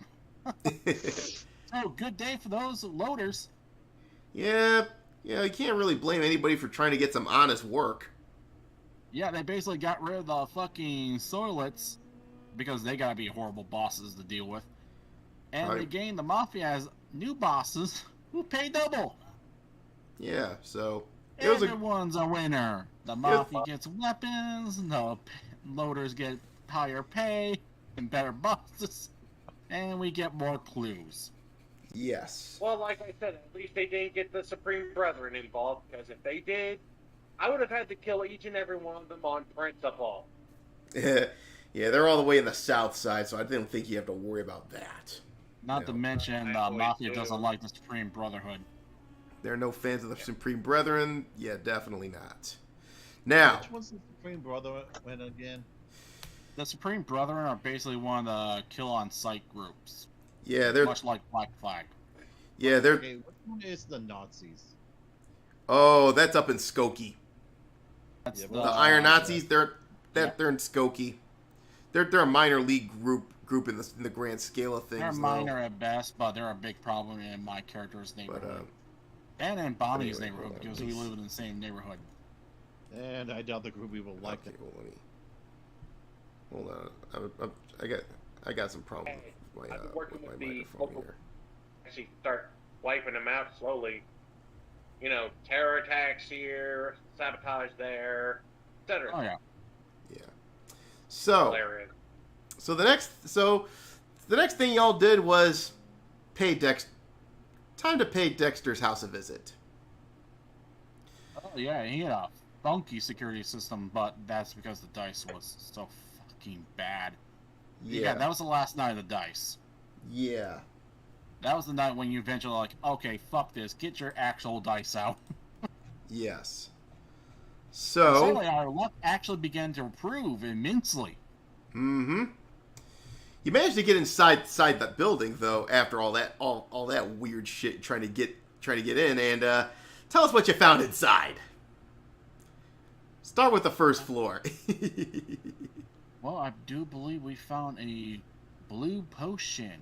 So, good day for those loaders.
Yeah, you can't really blame anybody for trying to get some honest work.
Yeah, they basically got rid of the fucking Soylents because they gotta be horrible bosses to deal with. And
Right.
they gained the Mafia as new bosses who pay double.
Yeah, so it was
Everyone's a winner. The Mafia gets weapons, the loaders get higher pay and better bosses, and we get more clues.
Yes.
Well, like I said, at least they didn't get the Supreme Brethren involved, because if they did, I would have had to kill each and every one of them on principle.
Yeah, they're all the way in the south side, so I didn't think you have to worry about that.
Not to
No.
mention,
I
the
always
Mafia
do.
doesn't like the Supreme Brotherhood.
They're no fans of the Supreme Brethren. Yeah, definitely not. Now,
Which one's the Supreme Brotherhood again?
The Supreme Brethren are basically one of the kill-on-sight groups,
yeah, they're
much like Black Flag.
they're.
Okay, which one is the Nazis?
Oh, that's up in Skokie.
That's
Yeah,
The
well,
Iron
yeah.
Nazis. They're in Skokie. They're a minor league group in the grand scale of things.
They're
though.
minor at best, but they're a big problem in my character's neighborhood. And in Bonnie's
anyway,
neighborhood,
hold on,
because we
please.
live in the same neighborhood.
And I doubt the group we will like
Okay,
it.
well, hold on. I got some problems with my,
I've been working
with my
with the
microphone
local-
here.
Actually, start wiping them out slowly. You know, terror attacks here, sabotage there, etc.
Oh yeah.
Yeah. So.
Hilarious.
So the next thing y'all did was pay time to pay Dexter's house a visit.
Oh yeah, he had a funky security system, but that's because the dice was so fucking bad. Yeah, that was the last night of the dice.
Yeah.
That was the night when you eventually like, okay, fuck this, get your actual dice out.
Yes.
Suddenly
So,
our luck actually began to improve immensely.
mm-hmm. You managed to get inside that building though after all that weird shit trying to get in, and tell us what you found inside. Start with the first floor.
Well, I do believe we found a blue potion,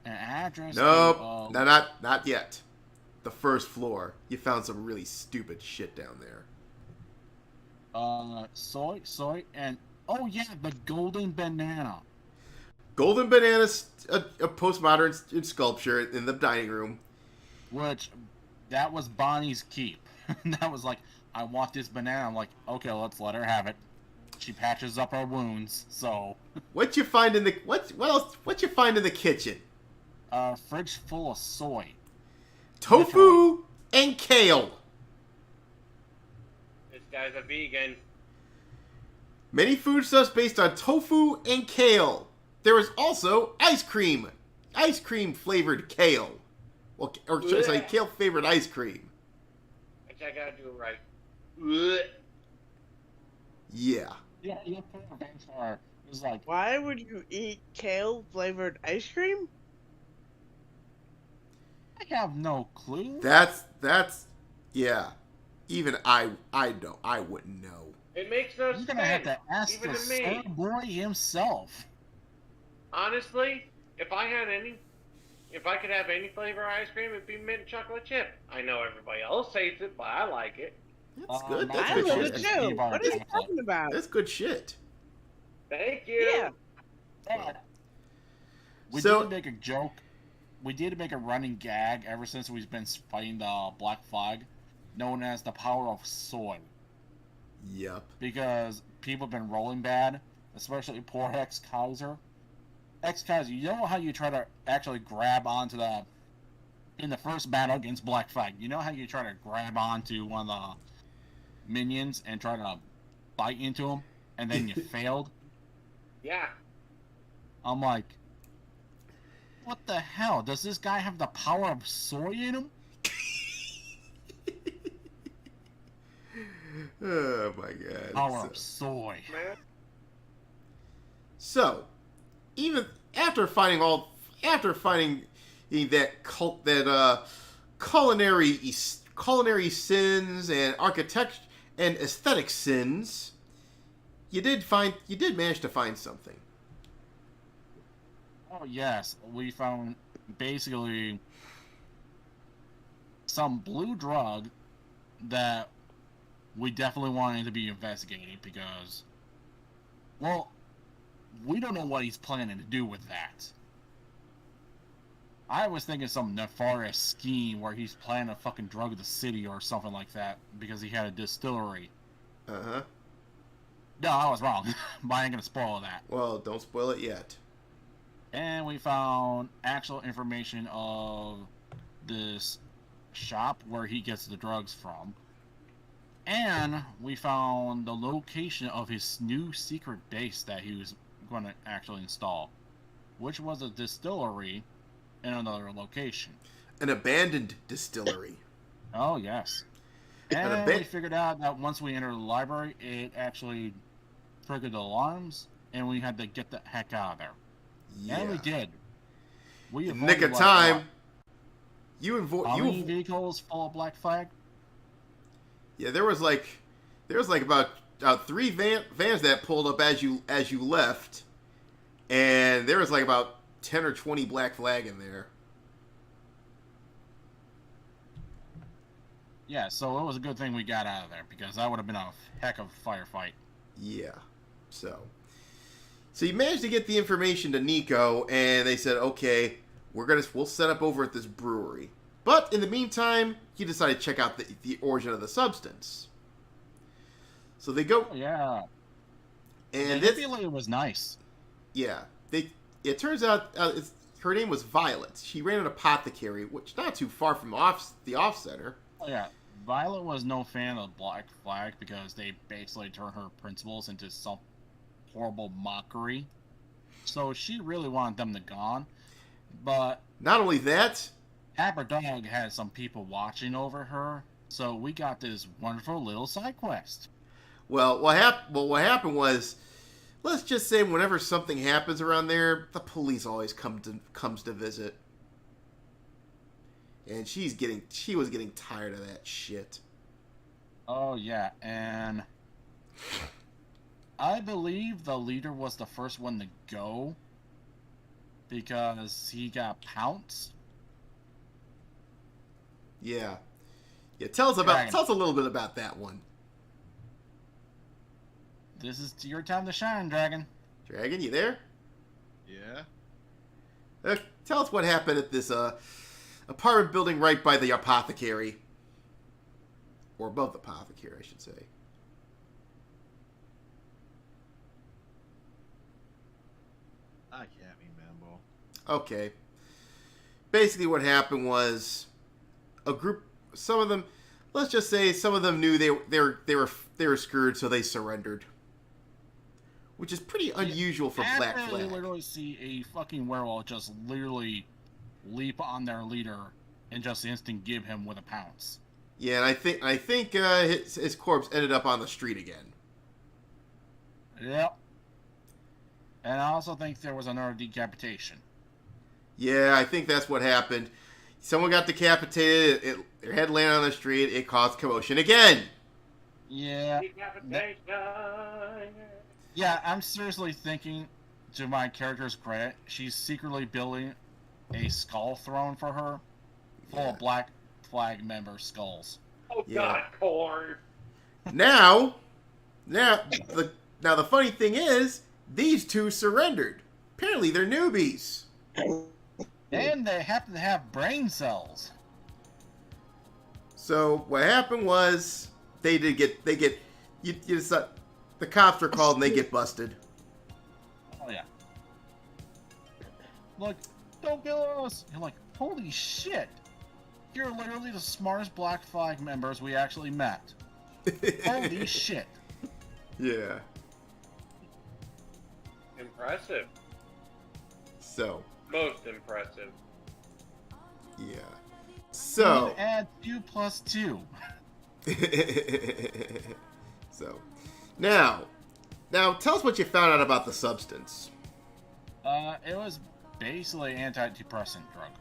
an address.
Nope,
to,
no, not yet. The first floor. You found some really stupid shit down there.
soy, and oh yeah, the golden banana.
Golden bananas, a postmodern sculpture in the dining room.
Which, that was Bonnie's keep. That was like, I want this banana. I'm like, okay, let's let her have it. She patches up her wounds, so.
What you find in the what else? What you find in the kitchen?
Fridge full of soy.
Tofu and kale.
This guy's a vegan.
Many foodstuffs based on tofu and kale. There is also ice cream flavored kale. Well, or should I say kale flavored ice cream?
Actually, I gotta do it right. Blech.
Yeah.
Yeah, your parents are. It was like,
Why would you eat kale flavored ice cream?
I have no clue.
That's yeah. Even I wouldn't know.
It makes no
You're
sense.
gonna have to ask
even
the
to me.
sir boy himself.
Honestly, if I could have any flavor ice cream, it'd be mint chocolate chip. I know everybody else hates it, but I like it.
That's good. That's
I
good
love
shit.
it
shit.
too. What are you talking about?
That's good shit.
Thank you.
Yeah.
We
So-
did make a joke. We did make a running gag ever since we've been fighting the Black Flag, known as the power of soy.
Yep.
Because people have been rolling bad, especially poor X-Kaiser. X-Kaiser, you know how you try to actually grab onto in the first battle against Black Flag, you know how you try to grab onto one of the minions and try to bite into him, and then you failed?
Yeah.
I'm like, what the hell? Does this guy have the power of soy in him?
Oh my god.
Power of soy.
Man.
So, even after finding that culinary sins and architect and aesthetic sins, you did manage to find something.
Oh yes, we found basically some blue drug that we definitely wanted to be investigated because, well, we don't know what he's planning to do with that. I was thinking some nefarious scheme where he's planning to fucking drug the city or something like that because he had a distillery.
Uh-huh.
No, I was wrong, but I ain't gonna spoil that.
Well, don't spoil it yet.
And we found actual information of this shop where he gets the drugs from. And we found the location of his new secret base that he was going to actually install, which was a distillery in another location.
An abandoned distillery.
Oh, yes. And we figured out that once we entered the library, it actually triggered the alarms, and we had to get the heck out of there.
Yeah.
And we did. We
In nick of time.
How many vehicles full of Black Flag?
Yeah, there was like about 3 vans that pulled up as you left, and there was like about 10 or 20 Black Flag in there.
Yeah, so it was a good thing we got out of there, because that would have been a heck of a firefight.
Yeah. So you managed to get the information to Nico, and they said, okay, we'll set up over at this brewery. But in the meantime, he decided to check out the origin of the substance. So they go.
Oh, yeah.
And
the hippie was nice.
Yeah. It turns out her name was Violet. She ran an apothecary, which not too far from the off center.
Oh, yeah. Violet was no fan of Black Flag because they basically turned her principles into some horrible mockery. So she really wanted them to gone. But
not only that,
Tapper Dog had some people watching over her. So we got this wonderful little side quest.
Well, what happened was, let's just say whenever something happens around there, the police always comes to visit. And she was getting tired of that shit.
Oh, yeah, and I believe the leader was the first one to go because he got pounced.
Yeah. Yeah, tell us a little bit about that one.
This is your time to shine, Dragon.
Dragon, you there?
Yeah.
Tell us what happened at this apartment building right by the apothecary. Or above the apothecary, I should say.
I can't remember.
Okay. Basically what happened was a group, some of them, let's just say some of them knew they were screwed, so they surrendered. Which is pretty unusual for Black Flag.
You literally see a fucking werewolf just literally leap on their leader and just instant give him with a pounce.
Yeah, and I think his corpse ended up on the street again.
Yep. And I also think there was another decapitation.
Yeah, I think that's what happened. Someone got decapitated, their head landed on the street, it caused commotion again!
Yeah.
Decapitation!
Yeah, I'm seriously thinking, to my character's credit, she's secretly building a skull throne for her, full of Black Flag member skulls.
Oh God, corn!
Now the funny thing is, these two surrendered. Apparently they're newbies.
And they happen to have brain cells.
So what happened was the cops are called and they get busted.
Oh yeah. Like, don't kill us! You're like, holy shit! You're literally the smartest Black Flag members we actually met. Holy shit.
Yeah.
Impressive.
So.
Most impressive.
Yeah. So.
Add 2 plus 2.
So. Now, tell us what you found out about the substance.
It was basically an antidepressant drug.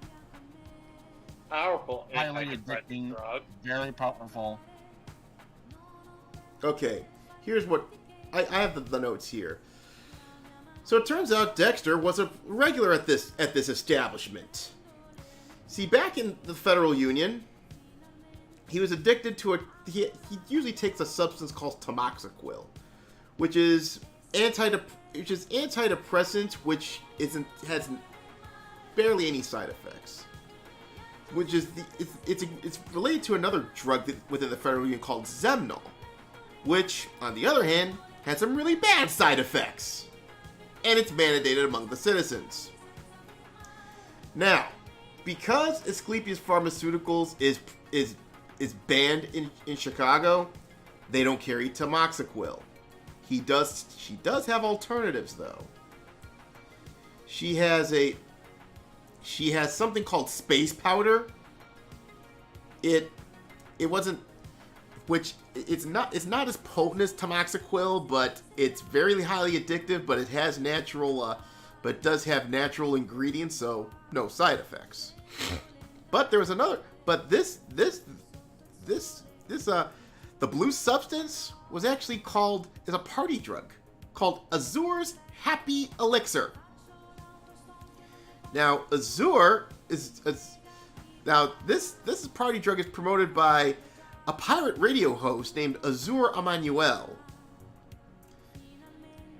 Powerful
Highly
antidepressant
addicting,
drug.
very powerful.
Okay, here's what I have the notes here. So it turns out Dexter was a regular at this establishment. See, back in the Federal Union, he was addicted to he usually takes a substance called tamoxifen, which is antidepressant, which has barely any side effects. Which is it's related to another drug within the Federal Union called Zemnol, which, on the other hand, has some really bad side effects, and it's mandated among the citizens. Now, because Asclepius Pharmaceuticals is banned in Chicago, they don't carry tamoxifen. She does have alternatives though. She has she has something called space powder. It wasn't, which it's not as potent as tamoxiquil, but it's very highly addictive. But it has natural, but does have natural ingredients, so no side effects. But there was another. But the blue substance was actually is a party drug called Azur's Happy Elixir. Now, Azur is this party drug is promoted by a pirate radio host named Azur Emanuel.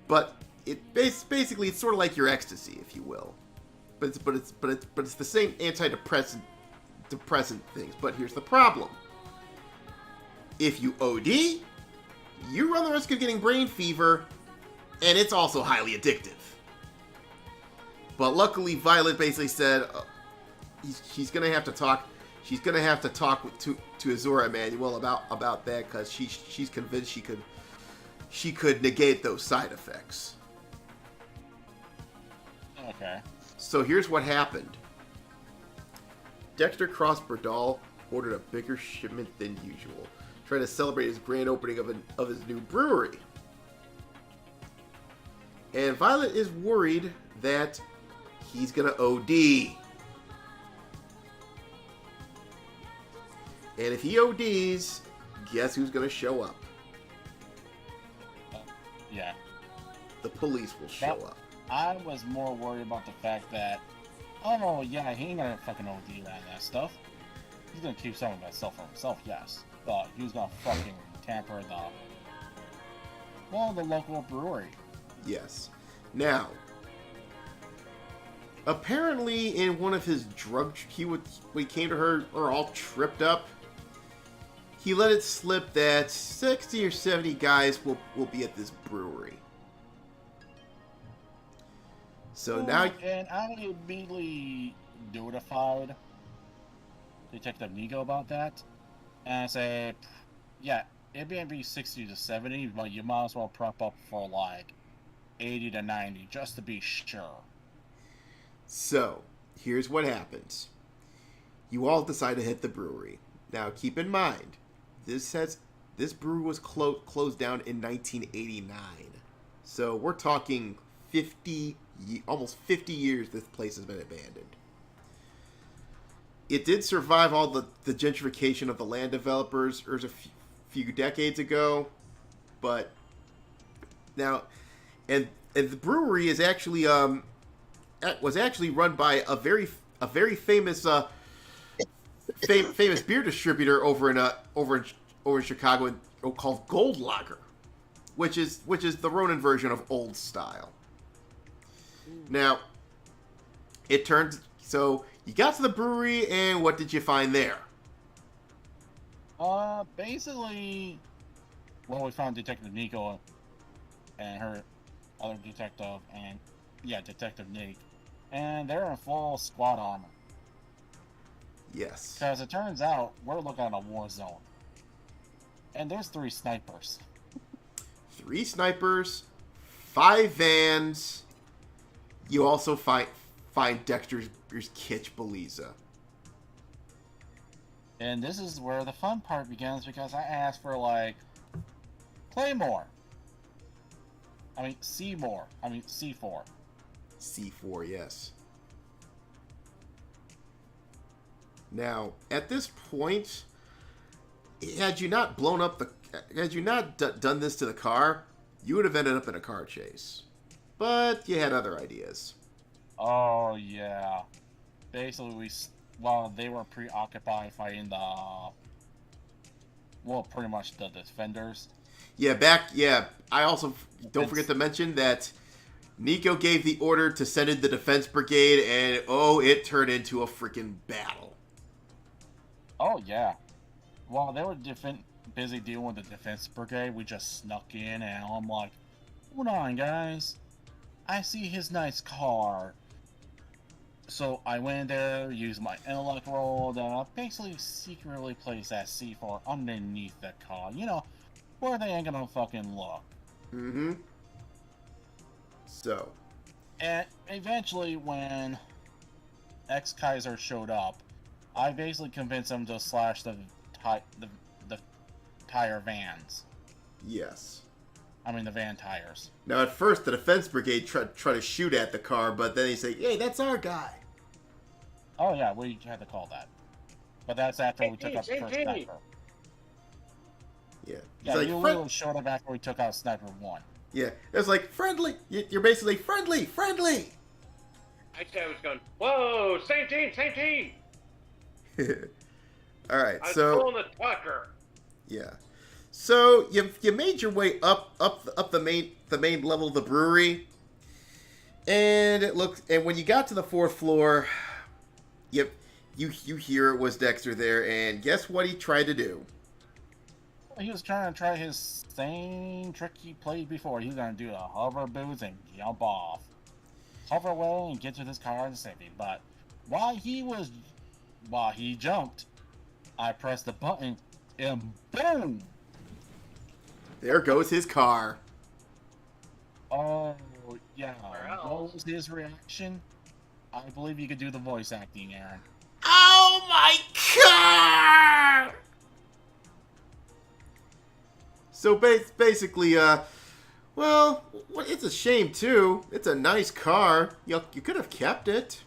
But basically it's sort of like your ecstasy, if you will. But it's the same antidepressant things. But here's the problem: if you OD, you run the risk of getting brain fever, and it's also highly addictive. But luckily, Violet basically said she's gonna have to talk. She's gonna have to talk to Azura Emanuel about that, because she's convinced she could negate those side effects.
Okay.
So here's what happened. Dexter Cross-Burdall ordered a bigger shipment than usual, trying to celebrate his grand opening of his new brewery. And Violet is worried that he's gonna OD. And if he ODs, guess who's gonna show up?
Yeah.
The police will show up.
I was more worried about the fact that, oh yeah, he ain't gonna fucking OD on that stuff. He's gonna keep some of that stuff for himself, yes. But he was gonna fucking tamper the local brewery.
Yes. Now, apparently in one of his drug, when he came to her, or all tripped up, he let it slip that 60 or 70 guys will be at this brewery. So now...
And I immediately notified Detective Nico about that. And I say, yeah, it may be 60 to 70, but you might as well prep up for like 80 to 90, just to be sure.
So, here's what happens. You all decide to hit the brewery. Now, keep in mind, this brewery was closed down in 1989. So, we're talking almost 50 years this place has been abandoned. It did survive all the gentrification of the land developers a few decades ago, but now, and the brewery is actually was actually run by a very famous famous beer distributor over in Chicago called Gold Lager, which is the Ronin version of Old Style. Now, it turns so you got to the brewery, and what did you find there?
Basically, well, we found Detective Nico and her other detective, and Detective Nick, and they're in full squad armor.
Yes.
Because it turns out we're looking at a war zone, and there's 3 snipers.
3 snipers, 5 vans. You also find Dexter's Kitch Beliza.
And this is where the fun part begins, because I asked for, like, Claymore. I mean, Seymour. I mean, C4.
C4, yes. Now, at this point, had you not done this to the car, you would have ended up in a car chase. But you had other ideas.
Oh, yeah. Basically, while they were preoccupied fighting pretty much the defenders.
I also don't forget to mention that Nico gave the order to send in the defense brigade, and it turned into a freaking battle.
Oh, yeah. While they were busy dealing with the defense brigade, we just snuck in, and I'm like, hold on, guys. I see his nice car. So I went there, used my intellect roll to basically secretly place that C4 underneath the car. You know, where they ain't gonna fucking look.
Mm-hmm. So.
And eventually when ex-Kaiser showed up, I basically convinced him to slash the tire vans.
Yes.
I mean, the van tires.
Now, at first, the defense brigade try to shoot at the car, but then they say, "Hey, that's our guy."
Oh yeah, we had to call that. But that's after we took out the first sniper.
Yeah.
Yeah,
like,
you literally showed up after we took out Sniper 1.
Yeah, it's like, friendly. You're basically friendly.
Actually, I was going, whoa, same team.
All right,
I was
so
pulling the Tucker.
yeah, so you made your way up the main level of the brewery, and when you got to the 4th floor, you hear it was Dexter there, and guess what he tried to do?
He was trying to try his same trick he played before. He was going to do a hover boots and jump off. Hover away and get to this car and save him. But while he jumped, I pressed the button and boom!
There goes his car.
Oh, yeah.
Where
What
else?
was his reaction? I believe you could do the voice acting, Aaron.
Oh my car! So basically, well, it's a shame too. It's a nice car. You could have kept it.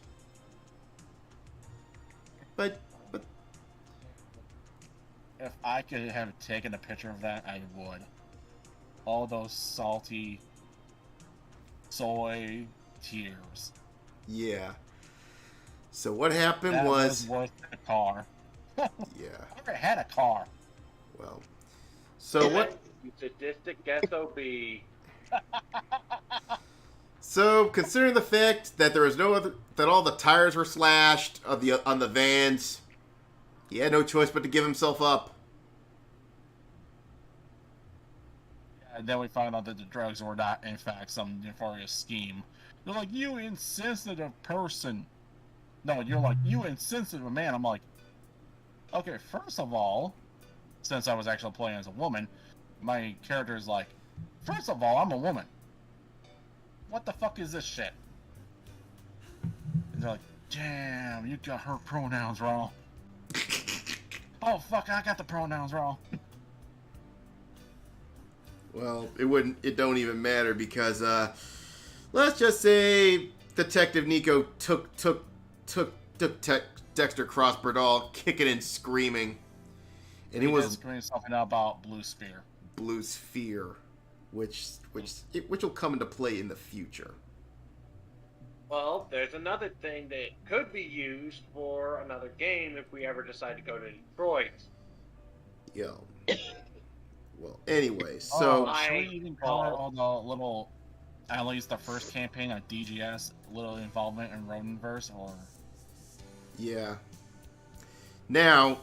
But
If I could have taken a picture of that, I would. All those salty soy tears.
yeah. So what happened
That
was
worth the car.
yeah.
I never had a car.
Well, so what?
You sadistic SOB.
So considering the fact that there was that all the tires were slashed on the vans, he had no choice but to give himself up.
And then we found out that the drugs were not, in fact, some nefarious scheme. They're like, you insensitive person. No, you're like, you insensitive man. I'm like, okay, first of all, since I was actually playing as a woman, my character is like, first of all, I'm a woman. What the fuck is this shit? And they're like, damn, you got her pronouns wrong. Oh, fuck, I got the pronouns wrong.
Well, it don't even matter because let's just say Detective Nico took Dexter Crossbredall kicking and screaming, and he was
screaming something about Blue Spear.
Blue Sphere, which will come into play in the future.
Well, there's another thing that could be used for another game if we ever decide to go to Detroit.
Yeah. Well, anyway, so
should we even cover all the little, at least the first campaign of DGS, little involvement in Rodinverse, or?
yeah. Now,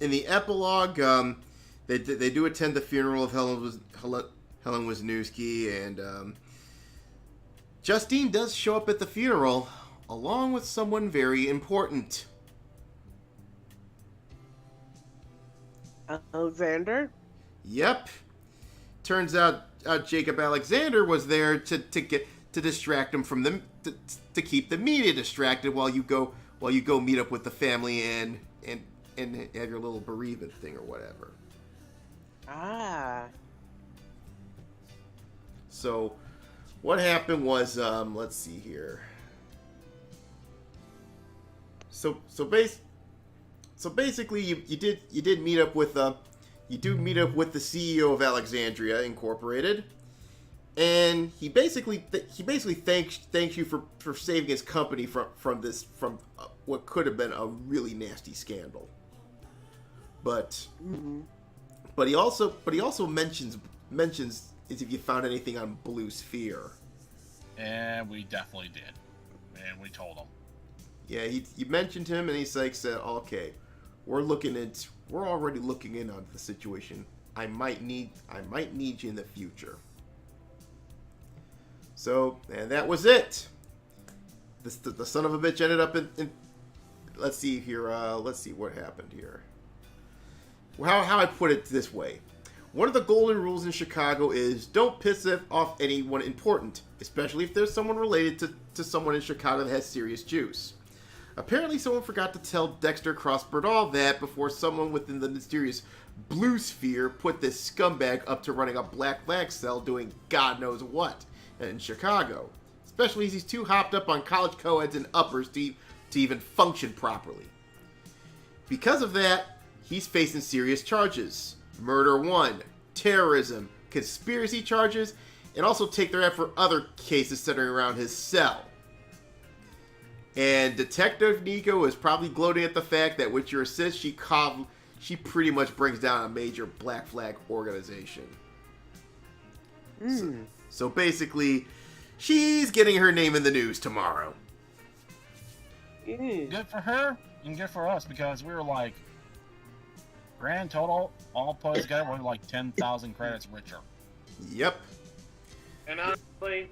in the epilogue, they do attend the funeral of Helen Wisniewski, and Justine does show up at the funeral along with someone very important.
Alexander?
Yep. Turns out Jacob Alexander was there to distract him from them, to keep the media distracted while you go meet up with the family and have your little bereavement thing or whatever.
Ah.
So what happened was, let's see here. So basically you did meet up with the CEO of Alexandria Incorporated, and he basically thanks you for saving his company from what could have been a really nasty scandal. But he also mentions is if you found anything on Blue Sphere.
And we definitely did, and we told him.
Yeah, you mentioned him, and he's like said, okay, we're already looking in on the situation. I might need you in the future. So, and that was it. The son of a bitch ended up in let's see here. Let's see what happened here. How I put it this way. One of the golden rules in Chicago is don't piss off anyone important, especially if there's someone related to someone in Chicago that has serious juice. Apparently, someone forgot to tell Dexter Crossbird all that before someone within the mysterious Blue Sphere put this scumbag up to running a Black Flag cell doing God knows what in Chicago. Especially as he's too hopped up on college co-eds and uppers to even function properly. Because of that, he's facing serious charges. Murder 1, terrorism, conspiracy charges, and also take their F for other cases centering around his cell. And Detective Nico is probably gloating at the fact that with your assist, she pretty much brings down a major Black Flag organization. So basically, she's getting her name in the news tomorrow.
Good for her and good for us, because we were like, grand total, all put together, we're like 10,000 credits richer.
Yep.
And honestly,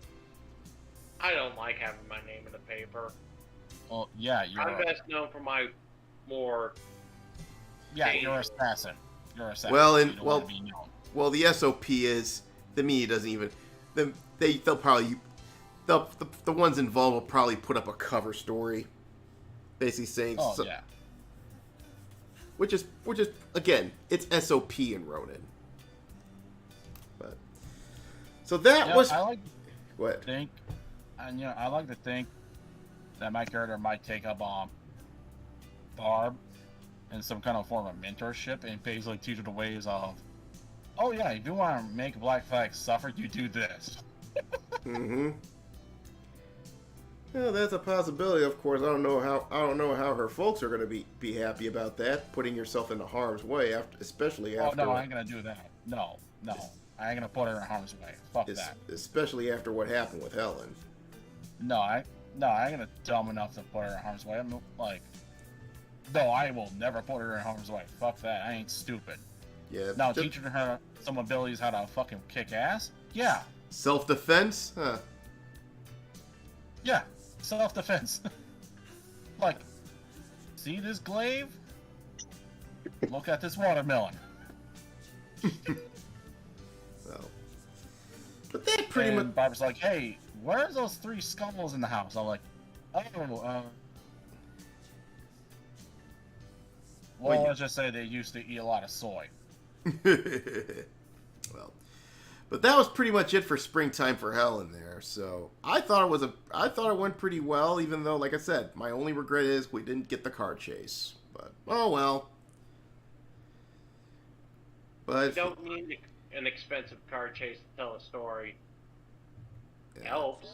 I don't like having my name in the paper.
Well, yeah,
I'm best known for my more.
Yeah, you're an assassin. You're an assassin.
Well,
so
and
you don't wanna be known.
well, the SOP is the media doesn't even. They'll probably the ones involved will probably put up a cover story, basically saying.
Oh yeah.
Which is again, it's SOP in Ronin. But so that was.
I like
What?
think, and I like to think that my character might take up Barb in some kind of form of mentorship and basically teach her the ways of, oh yeah, if you want to make Black Flag suffer, you do this.
Mm-hmm. Well, that's a possibility. Of course, I don't know how her folks are going to be happy about that. Putting yourself into harm's way, especially after.
Oh no, I ain't gonna do that. No, I ain't gonna put her in harm's way. Fuck that.
Especially after what happened with Helen.
No, I ain't gonna dumb enough to put her in harm's way. I'm like, no, I will never put her in harm's way. Fuck that. I ain't stupid.
Yeah.
Now, teaching her some abilities how to fucking kick ass? Yeah.
Self-defense? Huh.
Yeah. Self-defense. Like, see this glaive? Look at this watermelon.
Well, but that pretty much.
Barbara's like, hey, where's those 3 skulls in the house? I'm like, well, let's just say they used to eat a lot of soy.
Well, but that was pretty much it for Springtime for Helen there. So I thought it went pretty well, even though, like I said, my only regret is we didn't get the car chase. But oh well. But
You don't need an expensive car chase to tell a story. Helps.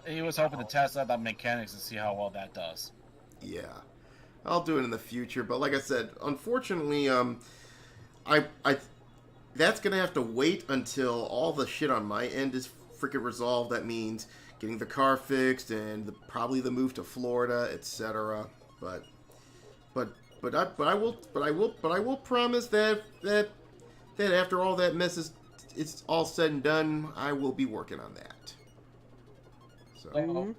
He was hoping to test out the mechanics and see how well that does.
yeah, I'll do it in the future. But like I said, unfortunately, I that's gonna have to wait until all the shit on my end is freaking resolved. That means getting the car fixed and probably the move to Florida, etc. But I will promise that after all that mess it's all said and done, I will be working on that. So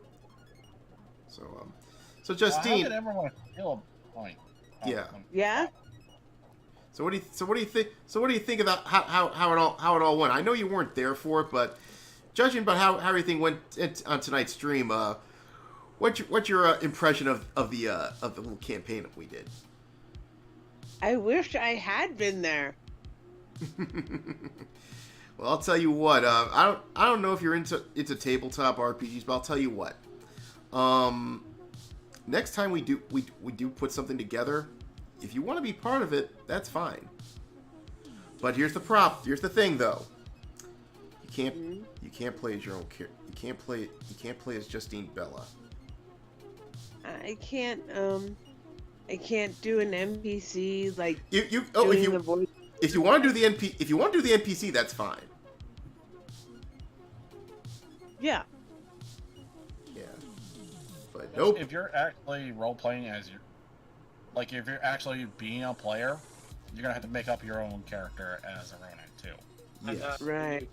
so Justine.
How did everyone feel a point?
Yeah.
Yeah?
So what do you think about how it all went? I know you weren't there for it, but judging by how everything went on tonight's stream, what's your impression of the little campaign that we did?
I wish I had been there.
Well, I'll tell you what. I don't know if you're into tabletop RPGs, but I'll tell you what. Next time we do put something together, if you want to be part of it, that's fine. But here's the prop. Here's the thing, though. You can't play as your own character. You can't play as Justine Bella.
I can't do an NPC like
If you want to do the NPC, that's fine.
Yeah.
Yeah. But nope.
If you're actually role playing as if you're actually being a player, you're gonna have to make up your own character as a Ronin too.
Yes.
Right.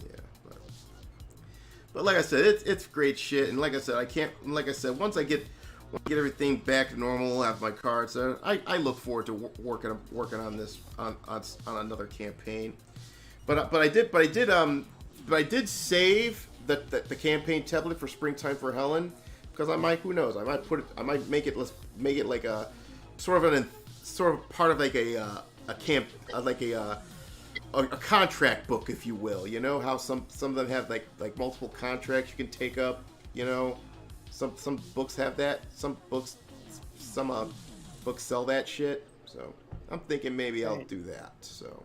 Yeah. But like I said, it's great shit, and like I said, once I get everything back to normal, have my cards, I look forward to working on this on another campaign. But I did save the campaign template for Springtime for Helen, because I might, who knows, I might make it, let's make it like a sort of part of like a contract book, if you will. You know how some of them have like multiple contracts you can take up. You know, some books have that. Some books sell that shit. So I'm thinking maybe I'll do that. So.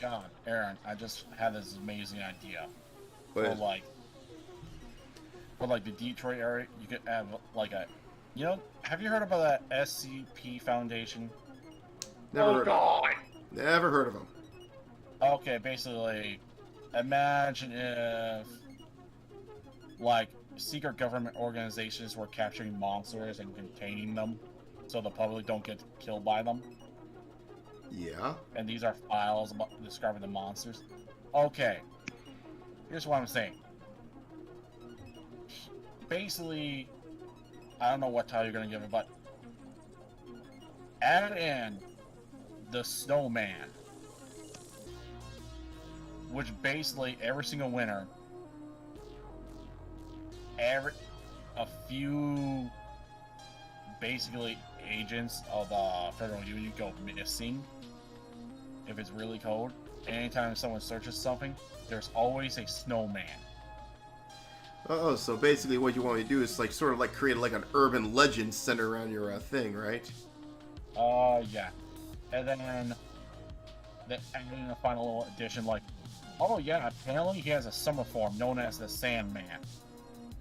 God, Aaron, I just had this amazing idea.
What
For
is-
like the Detroit area, you could have like have you heard about that SCP Foundation?
Never
God!
heard of them.
Okay, basically, imagine if like secret government organizations were capturing monsters and containing them, so the public don't get killed by them.
Yeah.
And these are files describing the monsters. Okay, here's what I'm saying. Basically, I don't know what title you're gonna give it, but add in the snowman, which basically every single winter, a few basically agents of the Federal Union go missing if it's really cold. Anytime someone searches something, there's always a snowman.
Oh, so basically what you want me to do is like sort of like create like an urban legend centered around your thing, right?
Yeah. And then adding a final edition like, oh yeah, apparently he has a summer form known as the Sandman.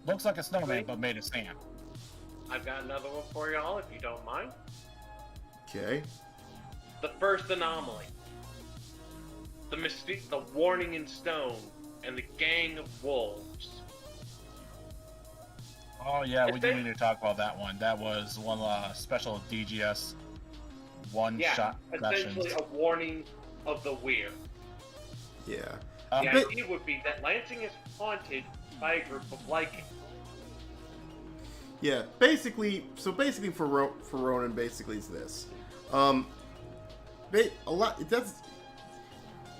Looks like a snowman, but made of sand.
I've got another one for y'all, if you don't mind.
Okay.
The first anomaly. The warning in stone, and the gang of wolves.
Oh yeah, we do need to talk about that one. That was one of the special DGS one-shot sessions.
Essentially a warning of the weird.
Yeah.
The
But-
idea would be that Lansing is haunted by a group of Lycans.
Yeah, basically for Ronan, basically is this. That's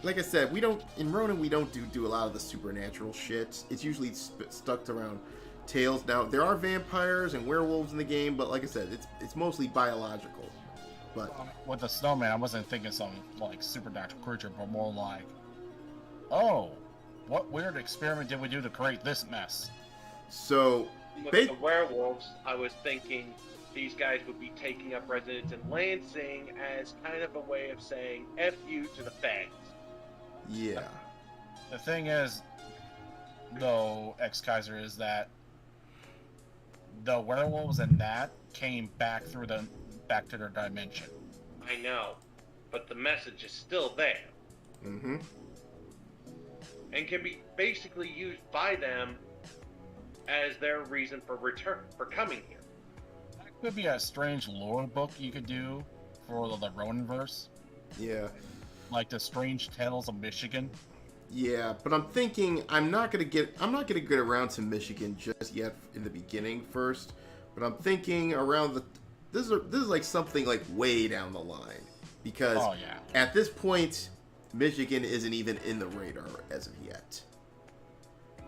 like I said, in Ronan we don't do a lot of the supernatural shit. It's usually stuck around tales. Now there are vampires and werewolves in the game, but like I said, it's mostly biological. But
With the snowman, I wasn't thinking some like supernatural creature, but more like, oh, what weird experiment did we do to create this mess?
so
With the werewolves, I was thinking these guys would be taking up residence in Lansing as kind of a way of saying F you to the feds.
yeah.
The thing is, though, ex-Kaiser, is that the werewolves in that came back to their dimension.
I know, but the message is still there
Mm-hmm.
and can be basically used by them as their reason for coming here.
That could be a strange lore book you could do for the Roninverse,
Yeah.
like the Strange Tales of Michigan.
Yeah, but I'm thinking I'm not gonna get around to Michigan just yet in the beginning first. But I'm thinking around this is like something like way down the line, because
Oh yeah.
at this point Michigan isn't even in the radar as of yet.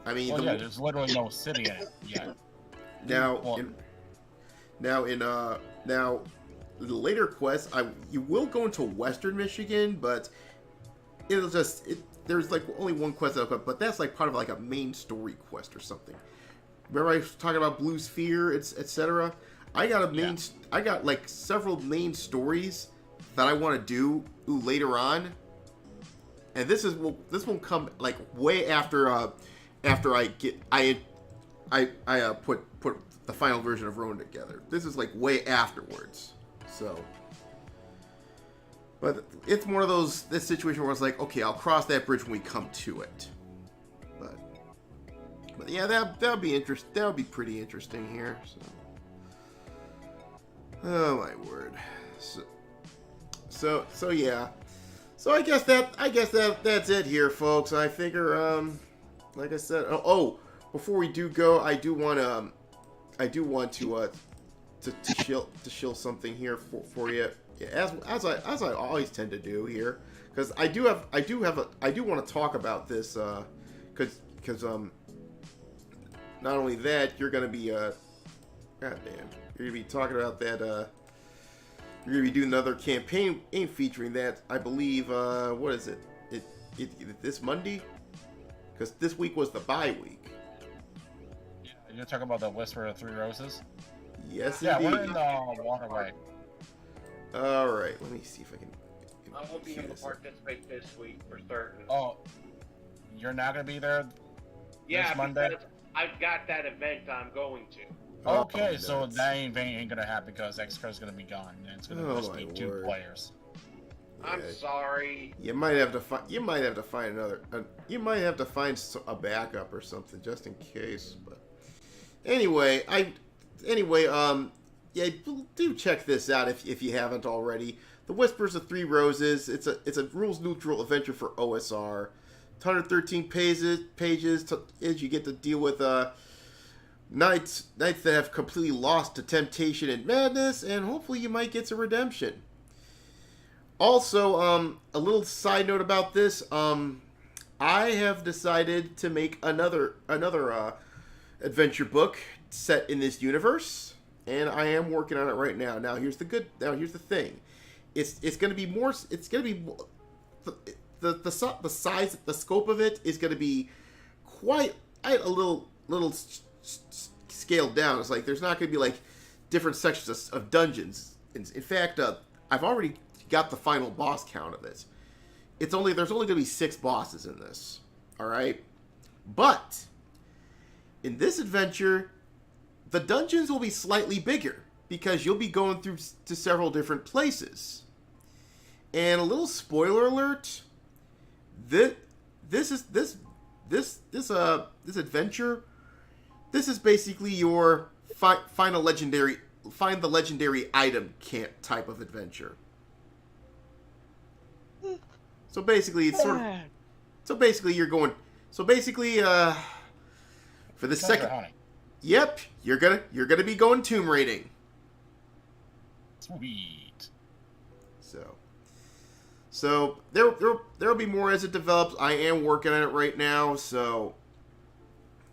I mean,
Well, yeah, there's literally no city in it yet.
now
Well-
now the later quests, you will go into Western Michigan, but there's like only one quest but that's like part of like a main story quest or something. Remember I was talking about Blue Sphere, etc. I got like several main stories that I want to do later on, and this won't come like way after I put the final version of Ronin together. This is like way afterwards. So, but it's one of this situation where it's like, okay, I'll cross that bridge when we come to it. But yeah, that'll be interesting. That'll be pretty interesting here. So, oh my word. So yeah. So I guess that's it here, folks. I figure, like I said, before we do go, I do want to shill something here for you, as I always tend to do here, because I do want to talk about this, because not only that, you're gonna be goddamn, you're gonna be talking about that. You're gonna be doing another campaign featuring that. I believe. What is it? It this Monday? Because this week was the bye week.
Yeah, you're talking about the Whisper of Three Roses?
Yes,
Yeah,
indeed.
we're in the waterway.
All right, let me see if I can.
I won't be able to participate this week for certain.
Oh, you're not gonna be there
yeah,
this Monday?
because I've got that event I'm going to.
Okay,
Oh,
so
nuts.
that ain't gonna happen because X-Crow's gonna be gone, and it's gonna
Oh,
just be
my
2
word.
players.
I'm
Yeah.
sorry.
You might have to find. You might have to find another. You might have to find a backup or something just in case. But anyway, yeah, do check this out if you haven't already. The Whispers of Three Roses. It's a rules neutral adventure for OSR. 113 pages. Is you get to deal with knights that have completely lost to temptation and madness, and hopefully you might get some redemption. Also, a little side note about this. I have decided to make another adventure book set in this universe, and I am working on it right now. Now here's the thing. It's going to be more. It's going to be the size, the scope of it is going to be quite a little scaled down. It's like there's not going to be like different sections of dungeons. In fact, I've already got the final boss count of it. There's only going to be 6 bosses in this. All right, but in this adventure, the dungeons will be slightly bigger because you'll be going through to several different places. And a little spoiler alert: this adventure. This is basically your find the legendary item camp type of adventure. So basically, it's sort of. So basically, you're going. So basically, for the second.
Honey.
Yep, you're gonna be going tomb raiding.
Sweet.
So there'll be more as it develops. I am working on it right now, so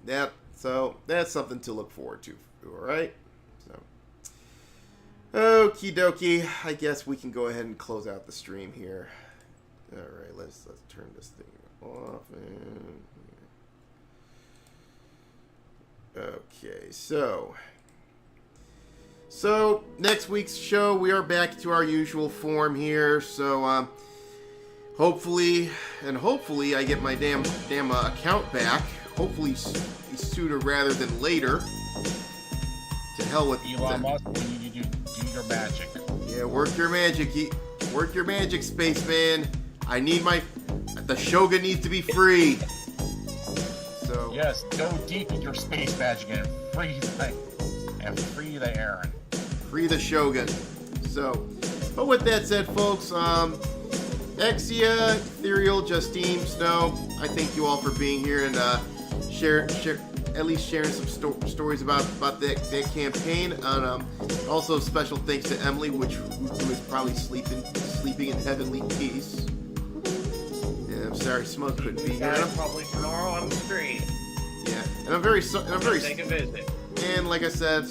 that's something to look forward to. All right. So, okie dokie. I guess we can go ahead and close out the stream here. All right, let's turn this thing off. Okay, so next week's show we are back to our usual form here. So hopefully I get my damn account back. Hopefully sooner rather than later. To hell with
Elon Musk, you need to do your magic.
Yeah, work your magic. Work your magic, spaceman. I need the Shogun needs to be free. So
Yes, go deep in your space magic and free the Aaron.
Free the Shogun. So, but with that said, folks, Exia, Ethereal, Justine, Snow, I thank you all for being here and share at least sharing some stories about that campaign. And also special thanks to Emily, who is probably sleeping in heavenly peace. Yeah, I'm sorry, Smug couldn't be here.
Guys, probably tomorrow on the stream.
Yeah, and I'm very
Take a visit.
and like I said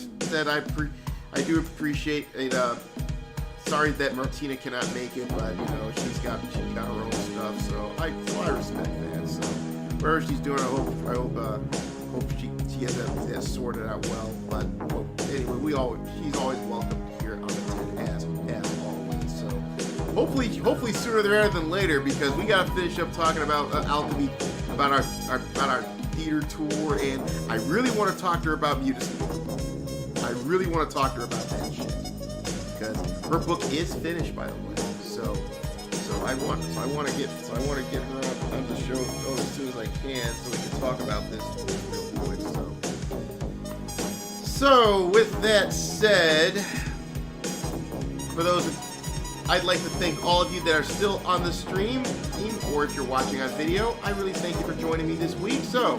I do appreciate it. Sorry that Martina cannot make it, but she's got her own stuff, so I respect that. So wherever she's doing, I hope she has that sorted out well. But anyway, she's always welcome here on the tent as always. So hopefully sooner rather than later, because we gotta finish up talking about alchemy, about our theater tour, and I really want to talk to her about Justine. I really want to talk to her about that shit, because her book is finished, by the way. So I want to get her on the show as soon as I can, so we can talk about this real quick. So with that said, for those, I'd like to thank all of you that are still on the stream, or if you're watching on video, I really thank you for joining me this week. So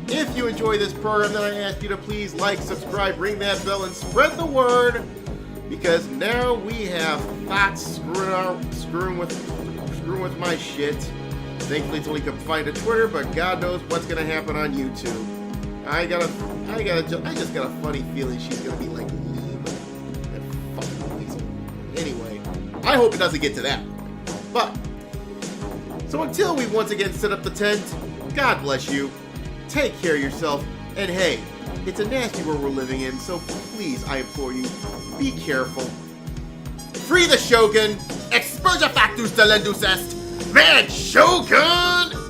if you enjoy this program, then I ask you to please like, subscribe, ring that bell, and spread the word, because now we have thoughts screwing with my shit. Thankfully, it's only confined to Twitter, but God knows what's going to happen on YouTube. I just got a funny feeling she's gonna be like Liam and fucking Weasel. Anyway, I hope it doesn't get to that. But, so until we once again set up the tent, God bless you, take care of yourself, and hey, it's a nasty world we're living in, so please, I implore you, be careful. Free the Shogun! Expurga factus delendus est! Man, Shogun!